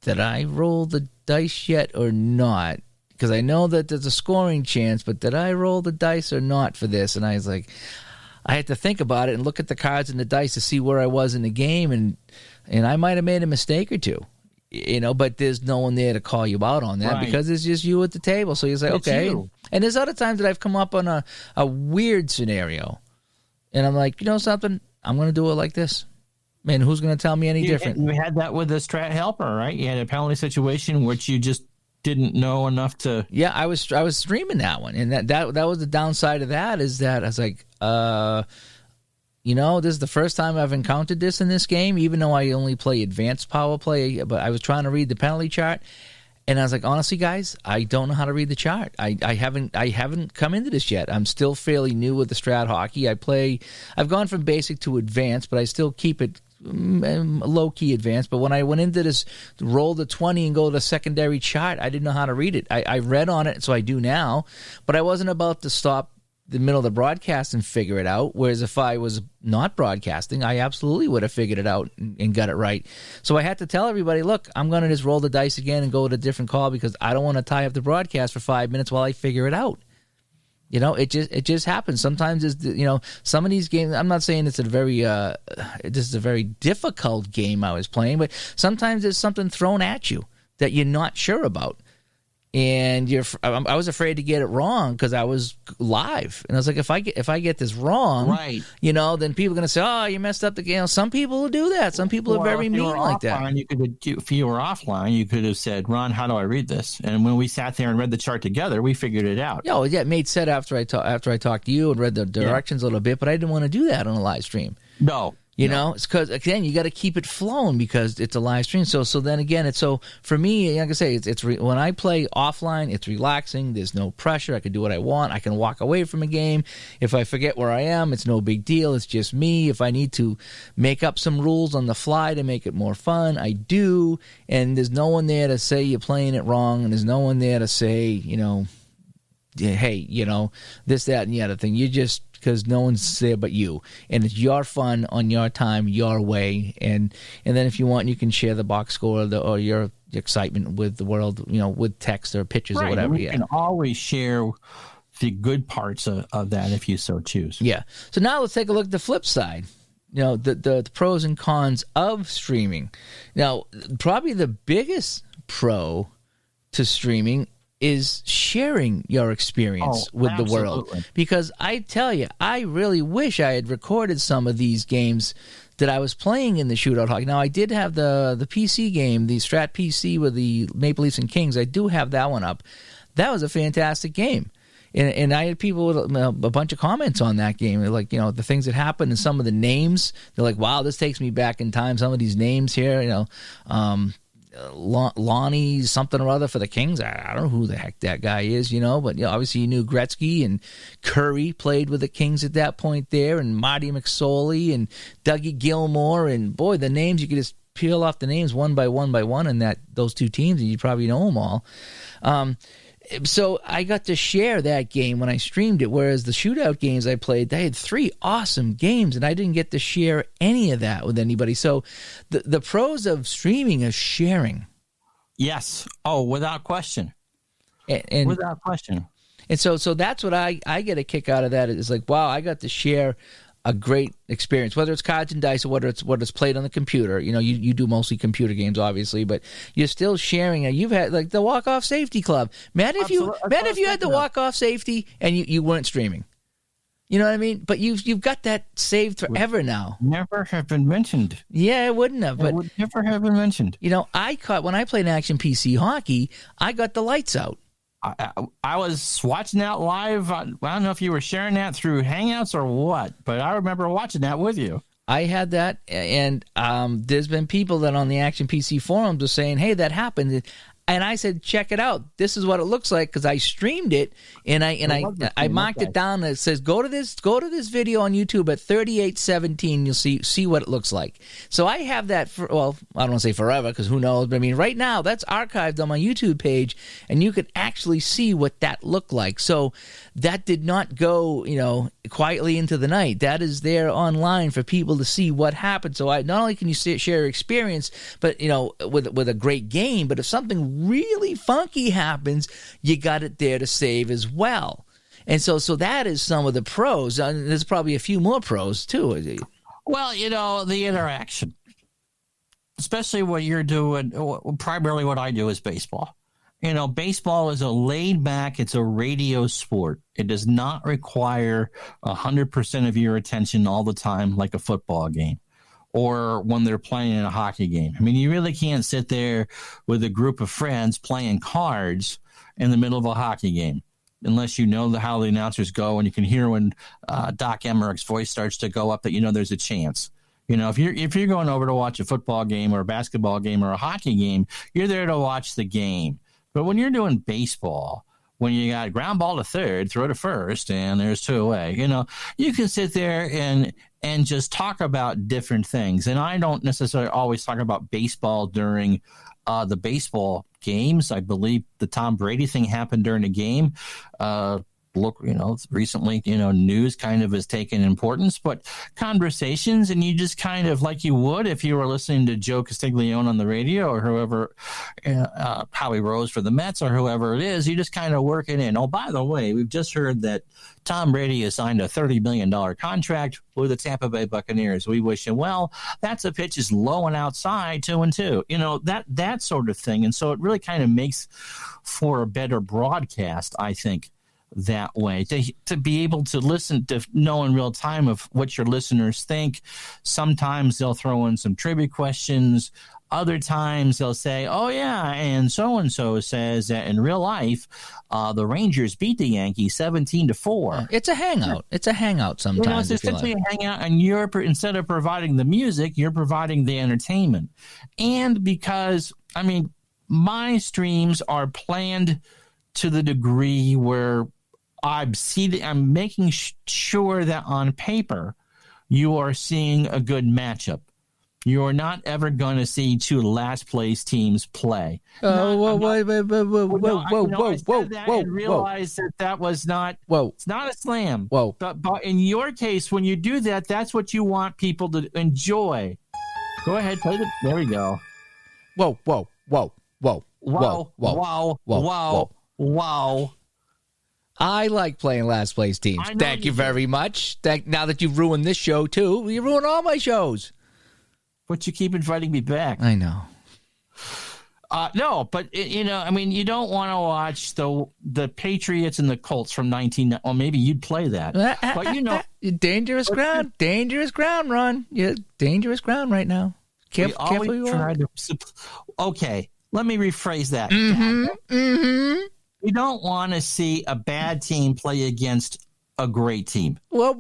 did I roll the dice yet or not? Because I know that there's a scoring chance, but did I roll the dice or not for this? And I was like, I had to think about it and look at the cards and the dice to see where I was in the game, and I might have made a mistake or two, but there's no one there to call you out on that, right? Because it's just you at the table. So you say, okay. And there's other times that I've come up on a weird scenario, and I'm like, something, I'm going to do it like this. Man, who's going to tell me any different? You had that with the Strat Helper, right? You had a penalty situation which you just didn't know enough to. Yeah, I was streaming that one, and that was the downside of that, is that I was like, This is the first time I've encountered this in this game, even though I only play advanced power play. But I was trying to read the penalty chart, and I was like, honestly, guys, I don't know how to read the chart. I haven't come into this yet. I'm still fairly new with the Strat Hockey. I've gone from basic to advanced, but I still keep it low-key advanced. But when I went into this, roll the 20 and go to the secondary chart, I didn't know how to read it. I read on it, so I do now, but I wasn't about to stop the middle of the broadcast and figure it out. Whereas if I was not broadcasting, I absolutely would have figured it out and got it right. So I had to tell everybody, look, I'm going to just roll the dice again and go to a different call because I don't want to tie up the broadcast for 5 minutes while I figure it out. It just happens. Sometimes some of these games, I'm not saying it's this is a very difficult game I was playing, but sometimes there's something thrown at you that you're not sure about. And I was afraid to get it wrong because I was live, and I was like, if I get this wrong, right, then people are going to say, oh, you messed up the game. Some people will do that. Some people are very mean like that. If you were offline, you could have said, Ron, how do I read this? And when we sat there and read the chart together, we figured it out. Yeah, it made sense after I talked to you and read the directions a little bit, but I didn't want to do that on a live stream. No. It's because, again, you got to keep it flowing because it's a live stream. So then again, for me, like I say, when I play offline, it's relaxing. There's no pressure. I can do what I want. I can walk away from a game. If I forget where I am, it's no big deal. It's just me. If I need to make up some rules on the fly to make it more fun, I do. And there's no one there to say you're playing it wrong. And there's no one there to say, hey, this, that, and the other thing. You just, because no one's there but you, and it's your fun on your time, your way, and then if you want, you can share the box score or your excitement with the world, with text or pictures or whatever. You can always share the good parts of that if you so choose. Yeah. So now let's take a look at the flip side. The pros and cons of streaming. Now, probably the biggest pro to streaming is sharing your experience with the world. Because I tell you, I really wish I had recorded some of these games that I was playing in the Shootout Hockey. Now, I did have the PC game, the Strat PC with the Maple Leafs and Kings. I do have that one up. That was a fantastic game. And I had people with a bunch of comments on that game. They're like, the things that happened and some of the names. They're like, wow, this takes me back in time. Some of these names here, Lonnie something or other for the Kings. I don't know who the heck that guy is, but obviously you knew Gretzky and Curry played with the Kings at that point there, and Marty McSorley and Dougie Gilmore, and boy, the names, you could just peel off the names one by one in those two teams, and you probably know them all. So I got to share that game when I streamed it, whereas the Shootout games I played, they had 3 awesome games, and I didn't get to share any of that with anybody. So the pros of streaming is sharing. Yes. Oh, without question. And without question. And so that's what I get a kick out of that. It's like, wow, I got to share a great experience, whether it's cards and dice or whether it's played on the computer. You do mostly computer games, obviously, but you're still sharing. You've had like the walk-off safety club. Man, if you had the walk-off safety and you weren't streaming, you know what I mean? But you've got that saved forever now. Never have been mentioned. Yeah, it wouldn't have. But it would never have been mentioned. When I played Action PC Hockey, I got the lights out. I was watching that live. I don't know if you were sharing that through Hangouts or what, but I remember watching that with you. I had that, and there's been people that on the Action PC forums are saying, hey, that happened. And I said, check it out. This is what it looks like because I streamed it and I marked it down. And it says go to this video on YouTube at 38:17. You'll see what it looks like. So I have that I don't want to say forever because who knows. But I mean, right now that's archived on my YouTube page, and you can actually see what that looked like. So that did not go quietly into the night. That is there online for people to see what happened. So not only can you share your experience, but with a great game, but if something really funky happens, you got it there to save as well. And so that is some of the pros. There's probably a few more pros too. Well, the interaction, especially what you're doing. Primarily what I do is baseball. Baseball is a laid back, it's a radio sport. It does not require 100% of your attention all the time like a football game or when they're playing in a hockey game. I mean, you really can't sit there with a group of friends playing cards in the middle of a hockey game. unless you know how the announcers go, and you can hear when Doc Emmerich's voice starts to go up that there's a chance. If you're going over to watch a football game or a basketball game or a hockey game, you're there to watch the game. But when you're doing baseball, when you got ground ball to third, throw to first, and there's 2 away, you can sit there and just talk about different things. And I don't necessarily always talk about baseball during the baseball games. I believe the Tom Brady thing happened during a game. Recently, news kind of has taken importance, but conversations, and you just kind of, like you would if you were listening to Joe Castiglione on the radio or whoever, Howie Rose for the Mets or whoever it is, you just kind of work it in. Oh, by the way, we've just heard that Tom Brady has signed a $30 million contract with the Tampa Bay Buccaneers. We wish him well. That's a pitch is low and outside, 2-2. That sort of thing. And so it really kind of makes for a better broadcast, I think, that way, to be able to listen, to know in real time of what your listeners think. Sometimes they'll throw in some trivia questions. Other times they'll say, oh yeah, and so says that in real life the Rangers beat the Yankees 17-4. It's a hangout. It's a hangout sometimes. It's essentially a hangout, and you're, instead of providing the music, you're providing the entertainment. And because my streams are planned to the degree where I'm making sure that on paper you are seeing a good matchup. You are not ever going to see 2 last place teams play. Whoa! Realize that was not. Whoa! It's not a slam. Whoa! But in your case, when you do that, that's what you want people to enjoy. Go ahead, play the. There we go. Whoa! Wow! I like playing last place teams. Thank you very much. Now that you've ruined this show too, you ruined all my shows. But you keep inviting me back. I know. No, but you don't want to watch the Patriots and the Colts from 19. Or maybe you'd play that. But dangerous ground, Ron. You're dangerous ground right now. Careful you are. Okay, let me rephrase that. You don't want to see a bad team play against a great team. Whoa.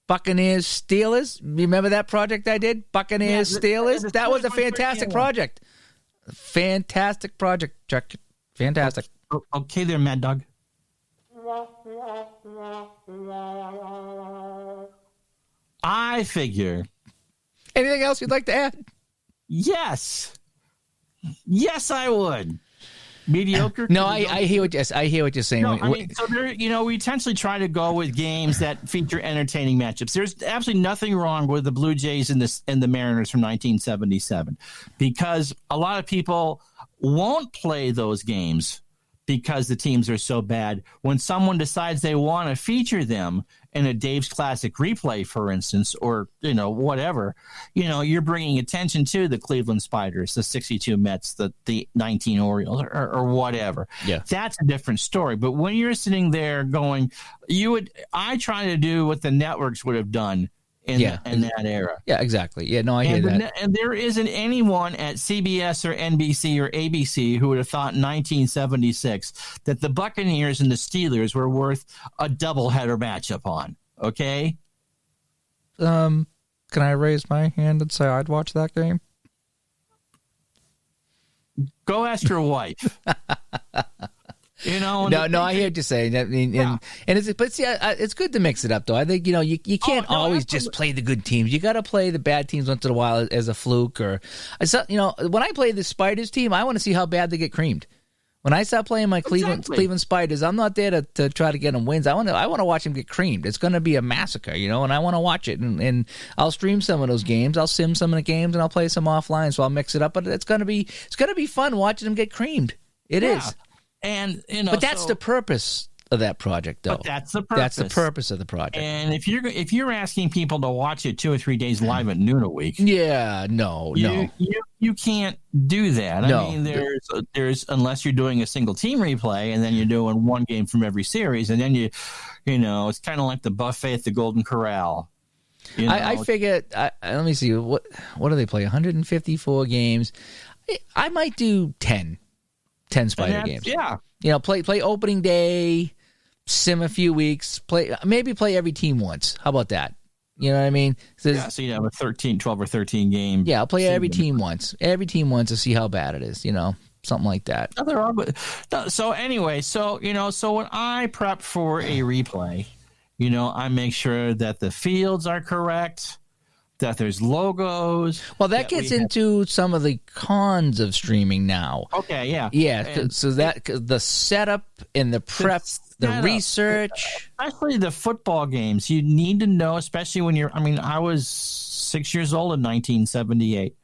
Buccaneers, Steelers. Remember that project I did? Buccaneers, Steelers? That was a fantastic project. Fantastic project, Chuck. Fantastic. Okay there, Mad Dog. I figure. Anything else you'd like to add? Yes. Yes, I would. Mediocre? No, I hear what you're saying. No, so there, we intentionally try to go with games that feature entertaining matchups. There's absolutely nothing wrong with the Blue Jays and the Mariners from 1977, because a lot of people won't play those games because the teams are so bad. When someone decides they want to feature them in a Dave's Classic replay, for instance, or, whatever, you're bringing attention to the Cleveland Spiders, the 62 Mets, the 19 Orioles, or whatever. Yeah. That's a different story. But when you're sitting there going, I try to do what the networks would have done in that era. Yeah, exactly. Yeah, no, I hear that. And there isn't anyone at CBS or NBC or ABC who would have thought in 1976 that the Buccaneers and the Steelers were worth a doubleheader matchup on. Okay? Can I raise my hand and say I'd watch that game? Go ask your wife. No, I hear what you're saying. And it's good to mix it up, though. I think you can't always just play the good teams. You got to play the bad teams once in a while as a fluke. Or when I play the Spiders team, I want to see how bad they get creamed. When I start playing my Cleveland Spiders, I'm not there to try to get them wins. I want to watch them get creamed. It's going to be a massacre, and I want to watch it. And I'll stream some of those games. I'll sim some of the games, and I'll play some offline. So I'll mix it up. But it's going to be fun watching them get creamed. It is. And but that's the purpose of that project, though. But that's the purpose. That's the purpose of the project. And if you're asking people to watch it 2 or 3 days live at noon a week, you can't do that. No. I mean, there's unless you're doing a single team replay, and then you're doing one game from every series, and then it's kind of like the buffet at the Golden Corral. I figured. Let me see. What do they play? 154 games. I might do 10. 10 Spider games. Yeah. Play opening day, sim a few weeks, maybe play every team once. How about that? You know what I mean? So you have a 12 or 13 game. Yeah, I'll play every team once. Every team once to see how bad it is, something like that. Nothing wrong with it. So anyway, so when I prep for a replay, I make sure that the fields are correct, that there's logos. Well, that gets into some of the cons of streaming now. Okay, yeah. Yeah, so that the setup and the prep, the research. Especially the football games. You need to know, especially when I was 6 years old in 1978.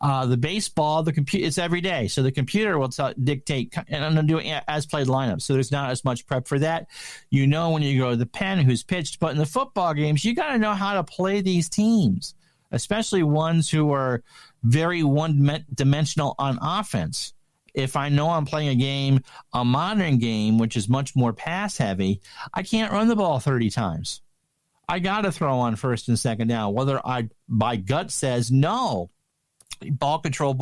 The baseball, the computer, it's every day. So the computer will dictate, and I'm doing as played lineups. So there's not as much prep for that. When you go to the pen who's pitched, but in the football games, you got to know how to play these teams, especially ones who are very one-dimensional on offense. If I know I'm playing a modern game, which is much more pass heavy, I can't run the ball 30 times. I got to throw on first and second down, whether my gut says no. Ball control.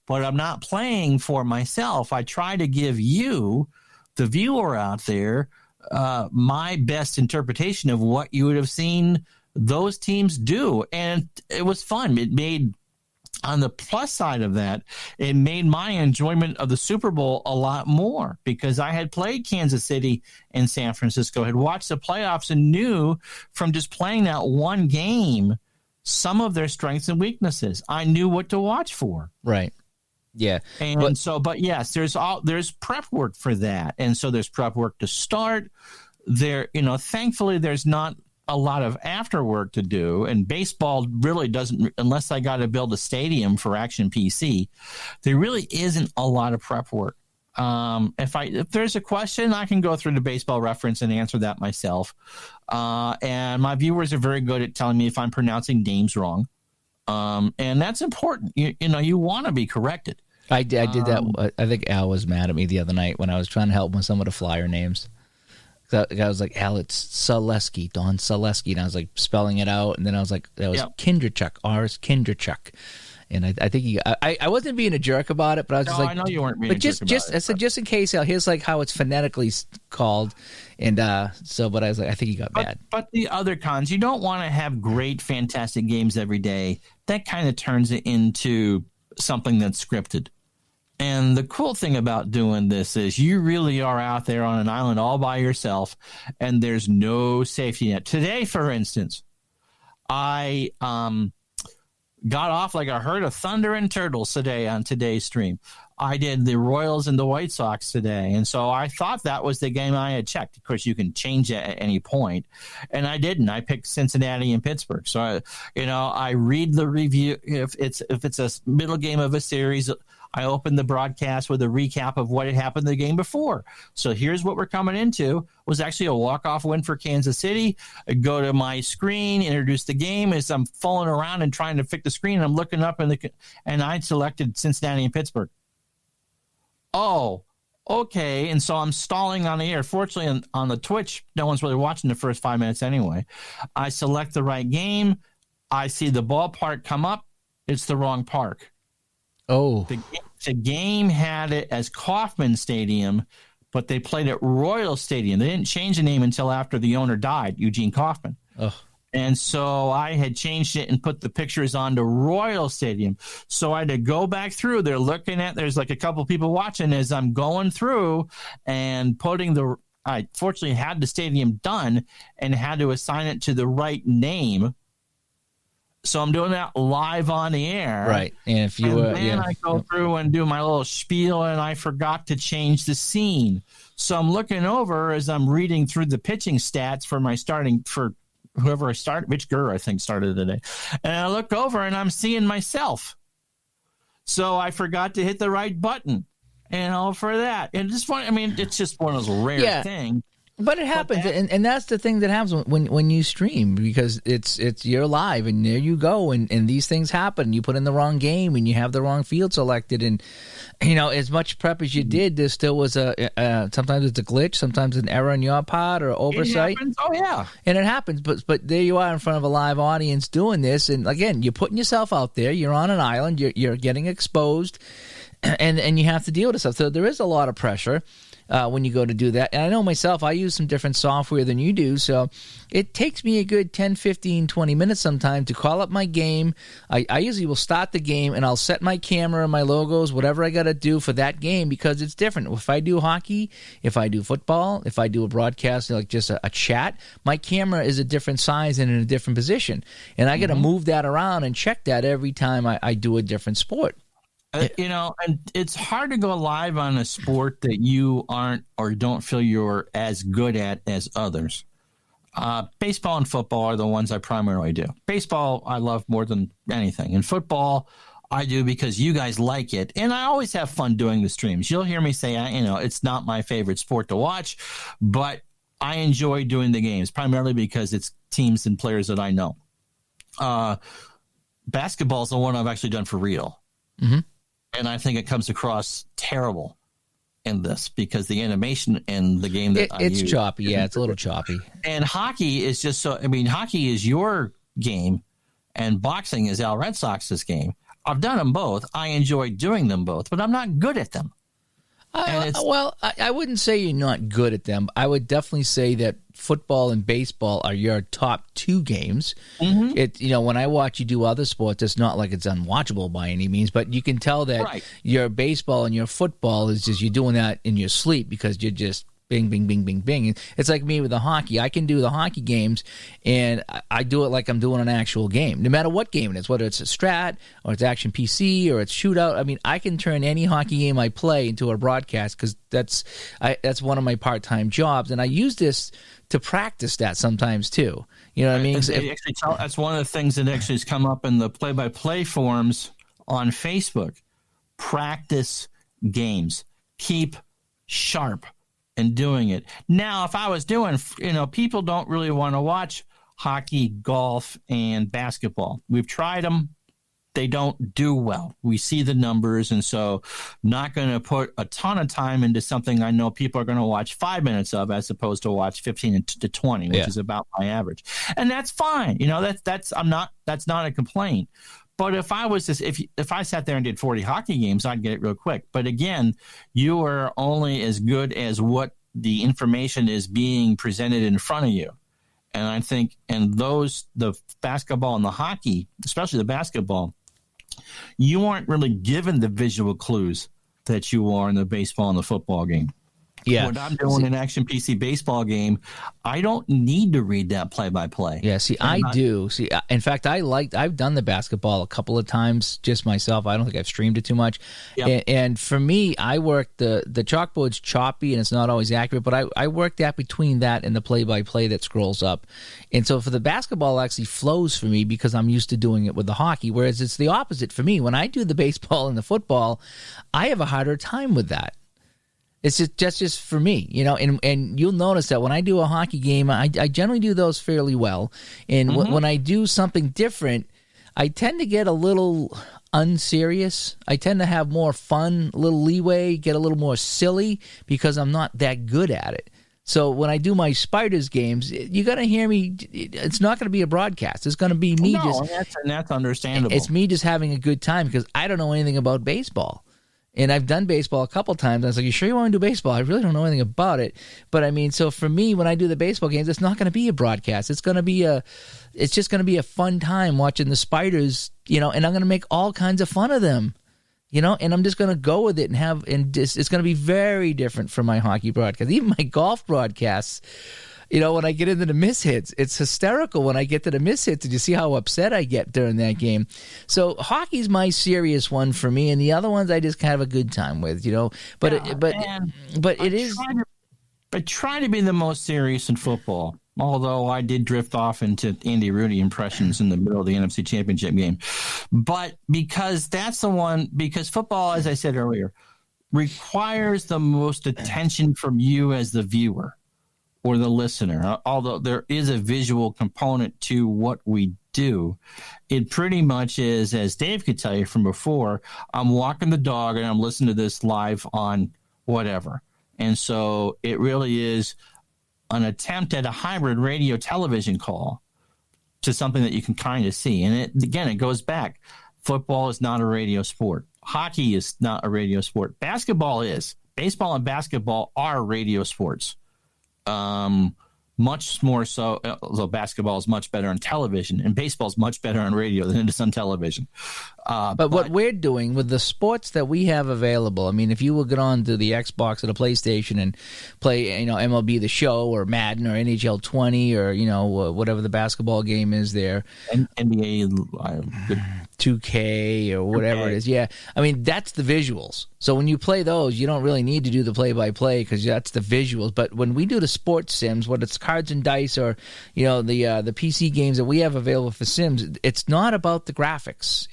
But I'm not playing for myself. I try to give you, the viewer out there, my best interpretation of what you would have seen those teams do. And it was fun. It made, on the plus side of that, it made my enjoyment of the Super Bowl a lot more, because I had played Kansas City and San Francisco, had watched the playoffs, and knew from just playing that one game some of their strengths and weaknesses. I knew what to watch for. Right. Yeah. But yes, there's prep work for that. And so there's prep work to start there. Thankfully there's not a lot of after work to do, and baseball really doesn't, unless I got to build a stadium for Action PC, there really isn't a lot of prep work. If there's a question, I can go through the Baseball Reference and answer that myself. And my viewers are very good at telling me if I'm pronouncing names wrong. And that's important. You want to be corrected. I did that. I think Al was mad at me the other night when I was trying to help with some of the flyer names. The guy was like, Al, it's Saleski, Don Saleski. And I was like spelling it out. And then I was like, that was Kindrachuk, R.S. Kindrachuk. And I think I wasn't being a jerk about it, but I was just like, I know you weren't being a jerk about it. I said, just in case, here's like how it's phonetically called. And but I was like, I think he got mad. But the other cons, you don't want to have great, fantastic games every day. That kind of turns it into something that's scripted. And the cool thing about doing this is you really are out there on an island all by yourself, and there's no safety net. Today, for instance, I got off like a herd of thunder and turtles today on today's stream. I did the Royals and the White Sox today, and so I thought that was the game I had checked. Of course, you can change it at any point, and I didn't. I picked Cincinnati and Pittsburgh. So, I read the review. If it's a middle game of a series, I opened the broadcast with a recap of what had happened the game before. So here's what we're coming into. It was actually a walk-off win for Kansas City. I go to my screen, introduce the game. As I'm falling around and trying to fix the screen, I'm looking up, and I selected Cincinnati and Pittsburgh. Oh, okay. And so I'm stalling on the air. Fortunately, on the Twitch, no one's really watching the first 5 minutes anyway. I select the right game. I see the ballpark come up. It's the wrong park. Oh. The game had it as Kauffman Stadium, but they played at Royal Stadium. They didn't change the name until after the owner died, Eugene Kauffman. Oh. And so I had changed it and put the pictures onto Royal Stadium. So I had to go back through. There's like a couple people watching as I'm going through and I fortunately had the stadium done and had to assign it to the right name. So I'm doing that live on the air. Right. And I go through and do my little spiel, and I forgot to change the scene. So I'm looking over as I'm reading through the pitching stats for whoever I started. Mitch Gurr, I think, started today. And I look over and I'm seeing myself. So I forgot to hit the right button, for that. And it's funny. It's just one of those rare things. But it happens, and that's the thing that happens when you stream, because it's you're live, and there you go, and these things happen. You put in the wrong game, and you have the wrong field selected, and as much prep as you did, there still was sometimes it's a glitch, sometimes an error in your part or oversight. It happens. Oh yeah, and it happens. But there you are in front of a live audience doing this, and again, you're putting yourself out there. You're on an island. You're getting exposed. and you have to deal with stuff. So there is a lot of pressure when you go to do that. And I know myself, I use some different software than you do, so it takes me a good 10, 15, 20 minutes sometimes to call up my game. I usually will start the game, and I'll set my camera, my logos, whatever I got to do for that game, because it's different. If I do hockey, if I do football, if I do a broadcast, like just a chat, my camera is a different size and in a different position. And I got to move that around and check that every time I do a different sport. And it's hard to go live on a sport that you aren't or don't feel you're as good at as others. Baseball and football are the ones I primarily do. Baseball, I love more than anything. And football, I do because you guys like it. And I always have fun doing the streams. You'll hear me say, it's not my favorite sport to watch, but I enjoy doing the games, primarily because it's teams and players that I know. Basketball is the one I've actually done for real. Mm-hmm. And I think it comes across terrible in this because the animation in the game that it's choppy. Yeah, it's a little choppy. And hockey is just hockey is your game and boxing is Al Red Sox's game. I've done them both. I enjoy doing them both, but I'm not good at them. I wouldn't say you're not good at them. I would definitely say that football and baseball are your top two games. Mm-hmm. When I watch you do other sports, it's not like it's unwatchable by any means, but you can tell that your baseball and your football is just you're doing that in your sleep because you're just bing, bing, bing, bing, bing. It's like me with the hockey. I can do the hockey games, and I do it like I'm doing an actual game, no matter what game it is, whether it's a strat or it's action PC or it's shootout. I mean, I can turn any hockey game I play into a broadcast because that's one of my part-time jobs, and I use this to practice that sometimes too. You know what I mean? That's one of the things that actually has come up in the play-by-play forums on Facebook. Practice games. Keep sharp and doing it. Now, if I was doing, people don't really want to watch hockey, golf, and basketball. We've tried them. They don't do well. We see the numbers, and so not going to put a ton of time into something I know people are going to watch 5 minutes of as opposed to watch 15 to 20, which is about my average. And that's fine. That's not a complaint. But if I was if I sat there and did 40 hockey games, I'd get it real quick. But again, you are only as good as what the information is being presented in front of you. And I think, the basketball and the hockey, especially the basketball, you aren't really given the visual clues that you are in the baseball and the football game. Yeah. When I'm doing an action PC baseball game, I don't need to read that play-by-play. Yeah, I do. In fact, I've done the basketball a couple of times just myself. I don't think I've streamed it too much. Yep. And for me, I work the chalkboard's choppy and it's not always accurate, but I work that between that and the play-by-play that scrolls up. And so for the basketball, it actually flows for me because I'm used to doing it with the hockey, whereas it's the opposite for me. When I do the baseball and the football, I have a harder time with that. It's just for me, and you'll notice that when I do a hockey game, I generally do those fairly well. And when I do something different, I tend to get a little unserious. I tend to have more fun, a little leeway, get a little more silly because I'm not that good at it. So when I do my Spiders games, you're going to hear me. It's not going to be a broadcast. It's going to be me that's understandable. It's me just having a good time because I don't know anything about baseball. And I've done baseball a couple times. I was like, you sure you want to do baseball? I really don't know anything about it. But I mean, so for me, when I do the baseball games, it's not going to be a broadcast. It's just going to be a fun time watching the Spiders, and I'm going to make all kinds of fun of them, and I'm just going to go with it it's going to be very different from my hockey broadcast. Even my golf broadcasts, when I get into the miss hits, it's hysterical when I get to the miss hits. Did you see how upset I get during that game? So hockey's my serious one for me, and the other ones I just kind of have a good time with, But it is. I try to be the most serious in football, although I did drift off into Andy Rooney impressions in the middle of the NFC Championship game. But because because football, as I said earlier, requires the most attention from you as the viewer or the listener, although there is a visual component to what we do. It pretty much is, as Dave could tell you from before, I'm walking the dog and I'm listening to this live on whatever. And so it really is an attempt at a hybrid radio television call to something that you can kind of see. And it goes back. Football is not a radio sport. Hockey is not a radio sport. Basketball is. Baseball and basketball are radio sports. Much more so, although basketball is much better on television, and baseball is much better on radio than it is on television. But what we're doing with the sports that we have available, I mean, if you will get on to the Xbox or the PlayStation and play, MLB The Show or Madden or NHL 20 or, whatever the basketball game is there. NBA 2K or whatever it is. Yeah. I mean, that's the visuals. So when you play those, you don't really need to do the play-by-play because that's the visuals. But when we do the sports sims, whether it's cards and dice or, the PC games that we have available for sims, it's not about the graphics.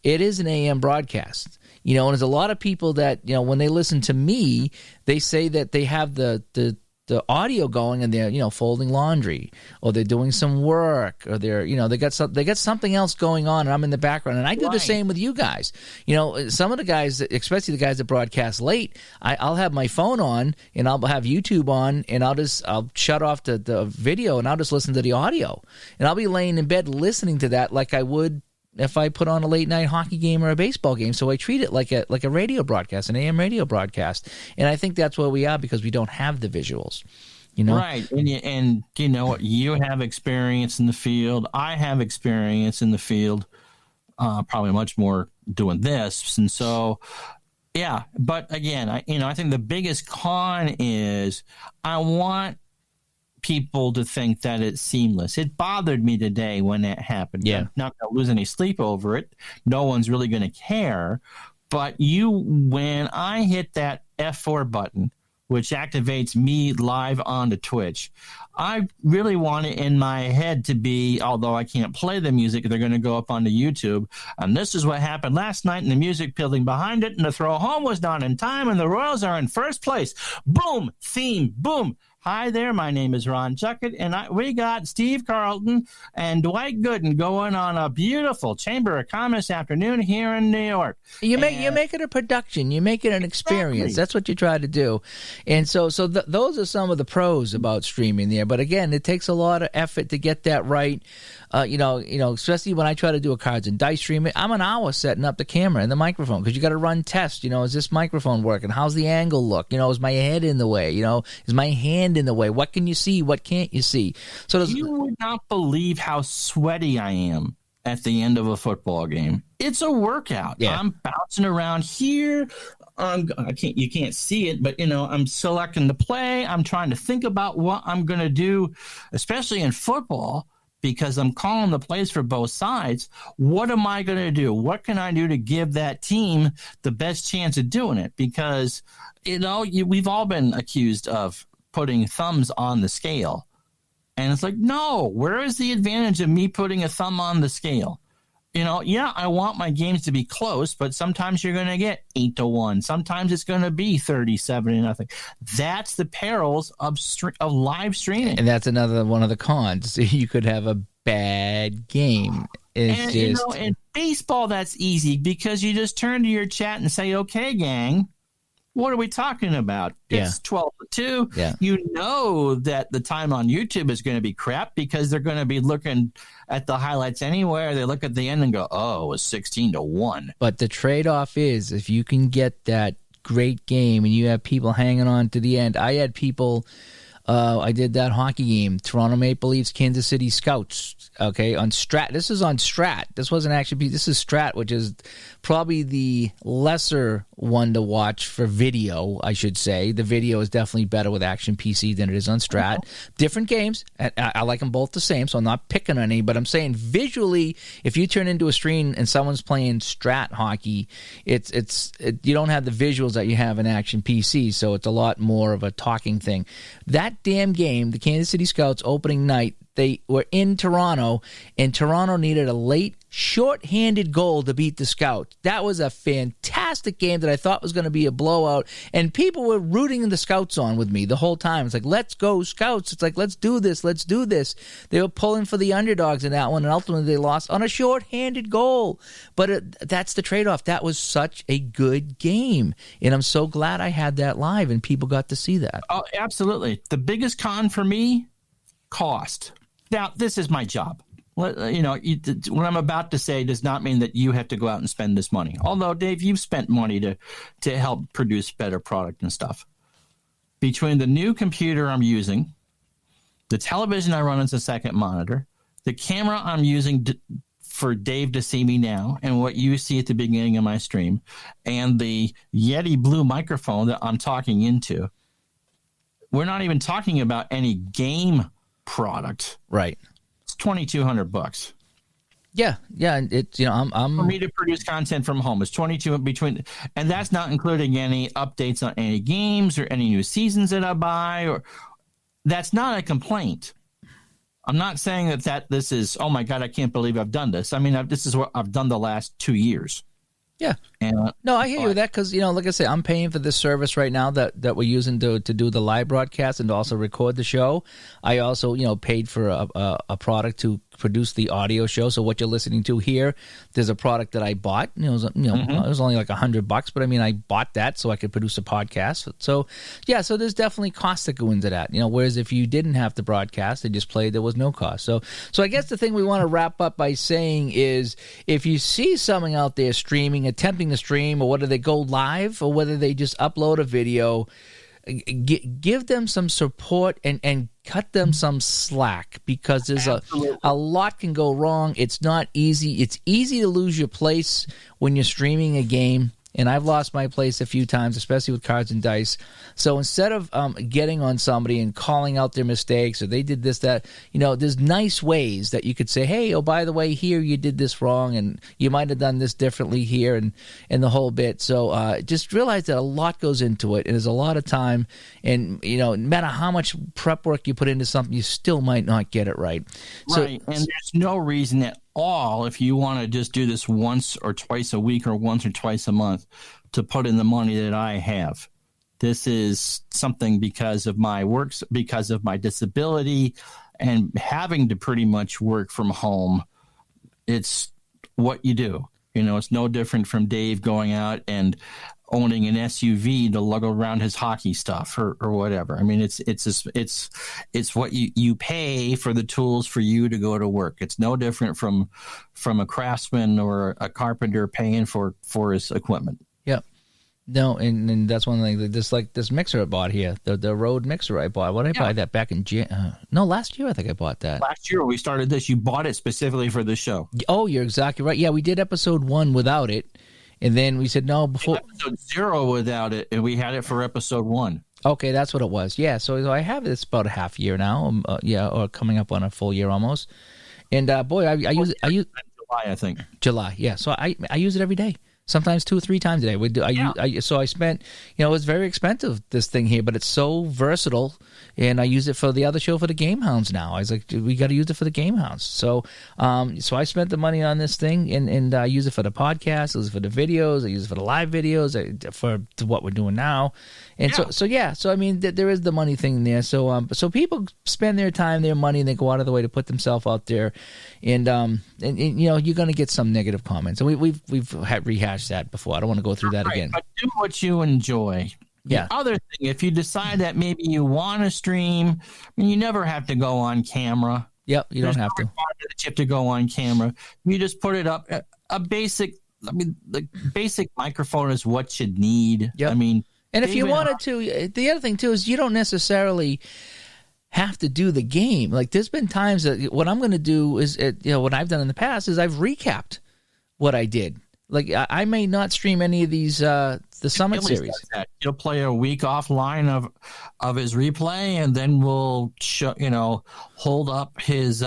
It is an AM broadcast. And there's a lot of people that, when they listen to me, they say that they have the audio going and they're folding laundry or they're doing some work or they're they got something else going on and I'm in the background, and I do the same with you guys. Some of the guys, especially the guys that broadcast late, I'll have my phone on and I'll have YouTube on and I'll shut off the video and I'll just listen to the audio, and I'll be laying in bed listening to that like I would if I put on a late night hockey game or a baseball game. So I treat it like a radio broadcast, an AM radio broadcast. And I think that's where we are because we don't have the visuals, Right. And you know what? You have experience in the field. I have experience in the field, probably much more doing this. And so, yeah. But again, I think the biggest con is I want people to think that it's seamless. It bothered me today when that happened. Yeah. I'm not going to lose any sleep over it. No one's really going to care. But when I hit that F4 button, which activates me live onto Twitch, I really want it in my head to be, although I can't play the music, they're going to go up onto YouTube. And this is what happened last night, and the music building behind it, and the throw home was done in time, and the Royals are in first place. Boom! Theme. Boom! Hi there, my name is Ron Juckett, and we got Steve Carlton and Dwight Gooden going on a beautiful Chamber of Commerce afternoon here in New York. You make it a production. You make it an experience. Exactly. That's what you try to do. And so those are some of the pros about streaming there. But again, it takes a lot of effort to get that right. Especially when I try to do a cards and dice stream, I'm an hour setting up the camera and the microphone because you got to run tests. Is this microphone working? How's the angle look? Is my head in the way? Is my hand in the way? What can you see? What can't you see? So you would not believe how sweaty I am at the end of a football game. It's a workout. Yeah. I'm bouncing around here. You can't see it, but I'm selecting the play. I'm trying to think about what I'm going to do, especially in football, because I'm calling the plays for both sides. What am I going to do? What can I do to give that team the best chance of doing it? Because, we've all been accused of putting thumbs on the scale. And it's like, no, where is the advantage of me putting a thumb on the scale? I want my games to be close, but sometimes you're going to get 8-1. Sometimes it's going to be 37-0. That's the perils of live streaming. And that's another one of the cons. You could have a bad game. In baseball, that's easy because you just turn to your chat and say, okay, gang, what are we talking about? It's 12-2. Yeah. You know that the time on YouTube is going to be crap because they're going to be looking at the highlights anywhere. They look at the end and go, oh, it was 16-1. But the trade-off is if you can get that great game and you have people hanging on to the end. I had people I did that hockey game, Toronto Maple Leafs, Kansas City Scouts, okay, on Strat. This is on Strat. This wasn't actually, this is Strat, which is probably the lesser one to watch for video, I should say. The video is definitely better with Action PC than it is on Strat. Different games. I like them both the same, so I'm not picking on any, but I'm saying visually, if you turn into a screen and someone's playing Strat hockey, you don't have the visuals that you have in Action PC, so it's a lot more of a talking thing. That damn game, the Kansas City Scouts opening night, they were in Toronto, and Toronto needed a late, short-handed goal to beat the Scouts. That was a fantastic game that I thought was going to be a blowout, and people were rooting the Scouts on with me the whole time. It's like, let's go, Scouts. It's like, let's do this, let's do this. They were pulling for the underdogs in that one, and ultimately they lost on a short-handed goal. But that's the trade-off. That was such a good game, and I'm so glad I had that live, and people got to see that. Oh, absolutely. The biggest con for me, cost. Now, this is my job. What I'm about to say does not mean that you have to go out and spend this money. Although, Dave, you've spent money to help produce better product and stuff. Between the new computer I'm using, the television I run as a second monitor, the camera I'm using for Dave to see me now, and what you see at the beginning of my stream, and the Yeti Blue microphone that I'm talking into, we're not even talking about any game product. Right. It's $2,200. Yeah. It's I'm for me to produce content from home. It's 22 between, and that's not including any updates on any games or any new seasons that I buy. Or that's not a complaint. I'm not saying that this is, oh my God, I can't believe I've done this. I mean, this is what I've done the last 2 years. Yeah. And, no, I hear you with that because, like I say, I'm paying for this service right now that we're using to do the live broadcast and to also record the show. I also, paid for a product to produce the audio show. So what you're listening to here, there's a product that I bought. It was only like $100, but I mean, I bought that so I could produce a podcast. So yeah, so there's definitely costs that go into that. Whereas if you didn't have to broadcast, they just played, there was no cost. So I guess the thing we want to wrap up by saying is, if you see someone out there streaming, attempting to stream, or whether they go live or whether they just upload a video, give them some support and cut them some slack, because there's a lot can go wrong. It's not easy. It's easy to lose your place when you're streaming a game. And I've lost my place a few times, especially with Cards and Dice. So instead of getting on somebody and calling out their mistakes, or they did this, that, there's nice ways that you could say, hey, oh, by the way, here you did this wrong, and you might have done this differently here, and the whole bit. So just realize that a lot goes into it, and there's a lot of time. And, no matter how much prep work you put into something, you still might not get it right. Right, and there's no reason at all, if you want to just do this once or twice a week or once or twice a month, to put in the money that I have. This is something because of my works, because of my disability, and having to pretty much work from home. It's what you do. It's no different from Dave going out and owning an SUV to lug around his hockey stuff or whatever. I mean, it's what you pay for the tools for you to go to work. It's no different from a craftsman or a carpenter paying for his equipment. Yep. No, and that's one thing. Just like this mixer I bought here, the Rode mixer I bought. What did I buy that back in last year? I think I bought that. Last year we started this. You bought it specifically for the show. Oh, you're exactly right. Yeah, we did episode 1 without it. And then we said, no, before episode 0 without it, and we had it for episode 1. Okay, that's what it was. Yeah, so I have this about a half year now. Or coming up on a full year almost. And boy, I use it. July, I think. July, yeah. So I use it every day. Sometimes 2 or 3 times a day. So I spent, it's very expensive, this thing here, but it's so versatile, and I use it for the other show for the Game Hounds now. I was like, we got to use it for the Game Hounds. So I spent the money on this thing, and I use it for the podcast, I use it for the videos, I use it for the live videos, for what we're doing now. And so I mean, there is the money thing there. So people spend their time, their money, and they go out of the way to put themselves out there, and you're going to get some negative comments, and we've had rehashed that before. I don't want to go through that again. But do what you enjoy. Yeah. The other thing, if you decide that maybe you want to stream, I mean, you never have to go on camera. Yep, you don't have to. That you have to go on camera. You just put it up. A basic, the basic microphone is what you need. Yep. I mean, and if you wanted to, the other thing too is you don't necessarily have to do the game. Like, there's been times that what I'm going to do is, what I've done in the past is I've recapped what I did. Like, I may not stream any of these the Summit series. He'll play a week offline of his replay, and then we'll hold up his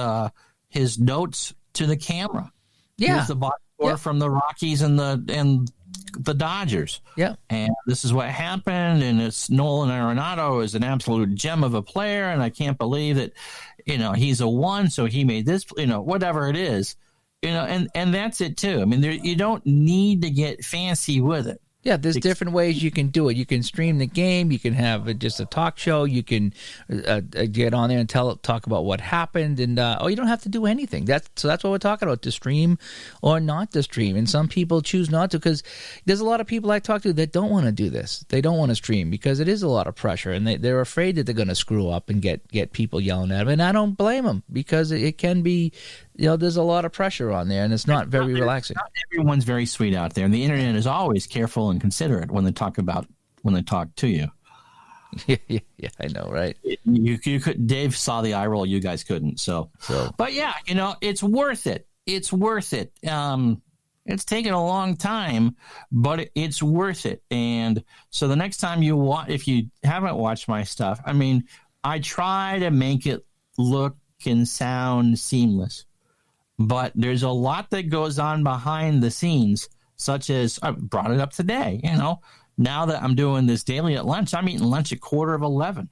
notes to the camera. Yeah, here's the box score from the Rockies and the Dodgers. Yeah, and this is what happened. And it's Nolan Arenado is an absolute gem of a player, and I can't believe that he's a 1, so he made this. Whatever it is. And that's it too. I mean, you don't need to get fancy with it. Yeah, there's different ways you can do it. You can stream the game. You can have just a talk show. You can get on there and talk about what happened. And you don't have to do anything. So that's what we're talking about, to stream or not to stream. And some people choose not to, because there's a lot of people I talk to that don't want to do this. They don't want to stream because it is a lot of pressure, and they're afraid that they're going to screw up and get people yelling at them. And I don't blame them, because it can be there's a lot of pressure on there, and it's not very relaxing. Not everyone's very sweet out there, and the internet is always careful and considerate when they talk to you. Yeah, I know, right? You could. Dave saw the eye roll. You guys couldn't. So, but yeah, it's worth it. It's worth it. It's taken a long time, but it's worth it. And so the next time if you haven't watched my stuff, I mean, I try to make it look and sound seamless, but there's a lot that goes on behind the scenes, such as I brought it up today. Now that I'm doing this daily at lunch, I'm eating lunch at 11:15.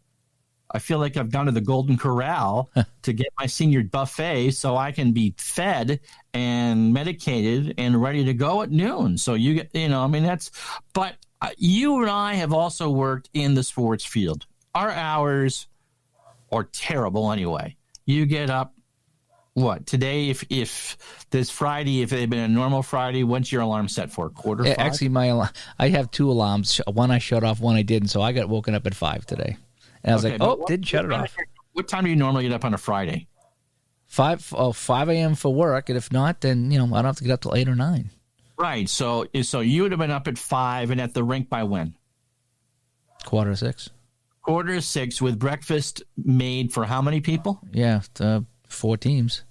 I feel like I've gone to the Golden Corral to get my senior buffet so I can be fed and medicated and ready to go at noon. So you get, but you and I have also worked in the sports field. Our hours are terrible anyway. You get up, today, if this Friday, if it had been a normal Friday, what's your alarm set for? 4:45? Actually, I have two alarms. One I shut off, one I didn't. So I got woken up at 5 today. And I was didn't shut it off. What time do you normally get up on a Friday? 5 a.m. for work. And if not, then, I don't have to get up till 8 or 9. Right. So you would have been up at 5 and at the rink by when? 5:45. 5:45 with breakfast made for how many people? Yeah, 4 teams.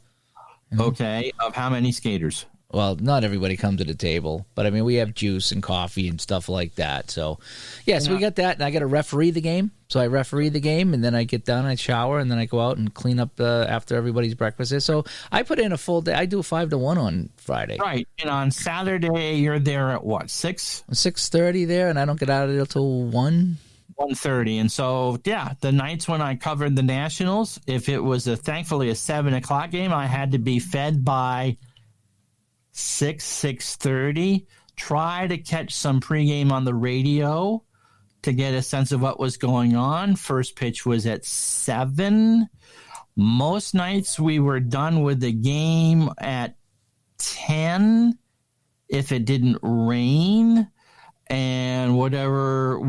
Okay. Of how many skaters? Well, not everybody comes to the table, but I mean, we have juice and coffee and stuff like that. So, so we got that, and I got to referee the game. So I referee the game, and then I get done, I shower, and then I go out and clean up after everybody's breakfast is. So I put in a full day. I do 5 to 1 on Friday. Right, and on Saturday you're there at what, 6? 6:30 there, and I don't get out of there till 1. 1:30, and so the nights when I covered the Nationals, if it was thankfully a 7:00 game, I had to be fed by 6:30. Try to catch some pregame on the radio to get a sense of what was going on. First pitch was at 7. Most nights we were done with the game at 10 if it didn't rain. And whatever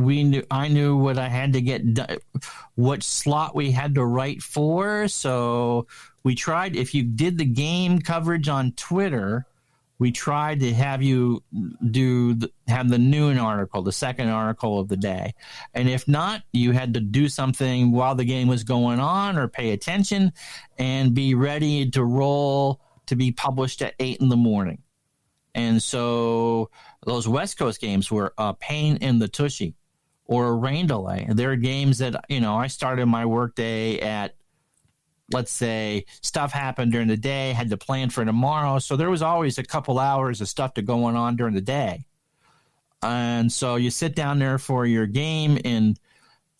I knew what I had to get done, what slot we had to write for. So we tried, if you did the game coverage on Twitter, we tried to have you have the noon article, the second article of the day. And if not, you had to do something while the game was going on or pay attention and be ready to roll to be published at 8 in the morning. And so those West Coast games were a pain in the tushy or a rain delay. There are games that, I started my workday at, let's say, stuff happened during the day, had to plan for tomorrow. So there was always a couple hours of stuff going on during the day. And so you sit down there for your game and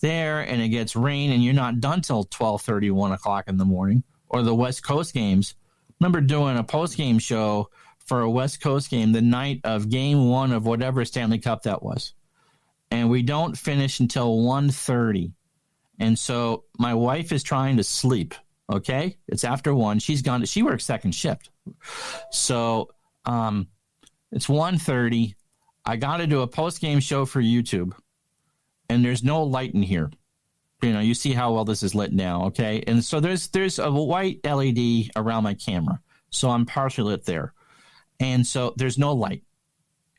it gets rain and you're not done till 12:30, 1 o'clock in the morning. Or the West Coast games. I remember doing a post-game show for a West Coast game the night of game 1 of whatever Stanley Cup that was. And we don't finish until 1:30. And so my wife is trying to sleep. Okay, it's after 1. She's gone. She works second shift, so it's 1:30. I got to do a post game show for YouTube, and there's no light in here. You see how well this is lit now, okay? And so there's a white LED around my camera, so I'm partially lit there, and so there's no light,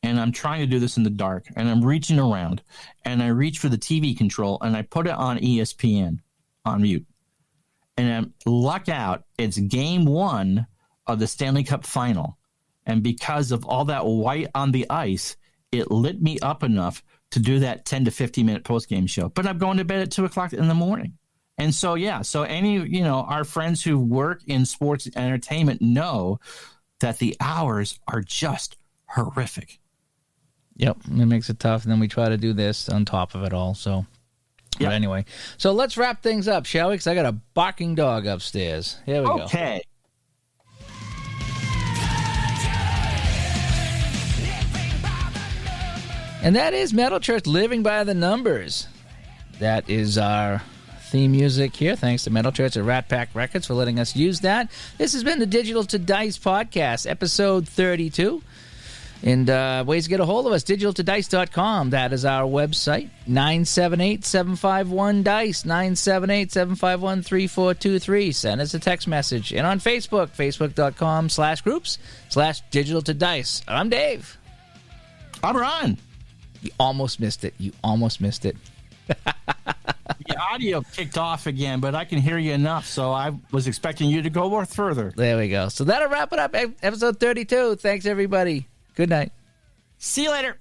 and I'm trying to do this in the dark, and I'm reaching around, and I reach for the TV control, and I put it on ESPN on mute. And luck out, it's game 1 of the Stanley Cup final. And because of all that white on the ice, it lit me up enough to do that 10 to 15 minute post-game show. But I'm going to bed at 2 o'clock in the morning. And so, so our friends who work in sports entertainment know that the hours are just horrific. Yep, it makes it tough. And then we try to do this on top of it all, so... Yep. But anyway, so let's wrap things up, shall we? Because I got a barking dog upstairs. Here we go. Okay. And that is Metal Church Living by the Numbers. That is our theme music here. Thanks to Metal Church at Rat Pack Records for letting us use that. This has been the Digital to Dice podcast, episode 32. And ways to get a hold of us, digitaltodice.com. That is our website. 978-751-DICE, 978-751-3423. Send us a text message. And on Facebook, facebook.com/groups/digitaltodice. I'm Dave. I'm Ron. You almost missed it. The audio kicked off again, but I can hear you enough, so I was expecting you to go more further. There we go. So that'll wrap it up. Episode 32. Thanks, everybody. Good night. See you later.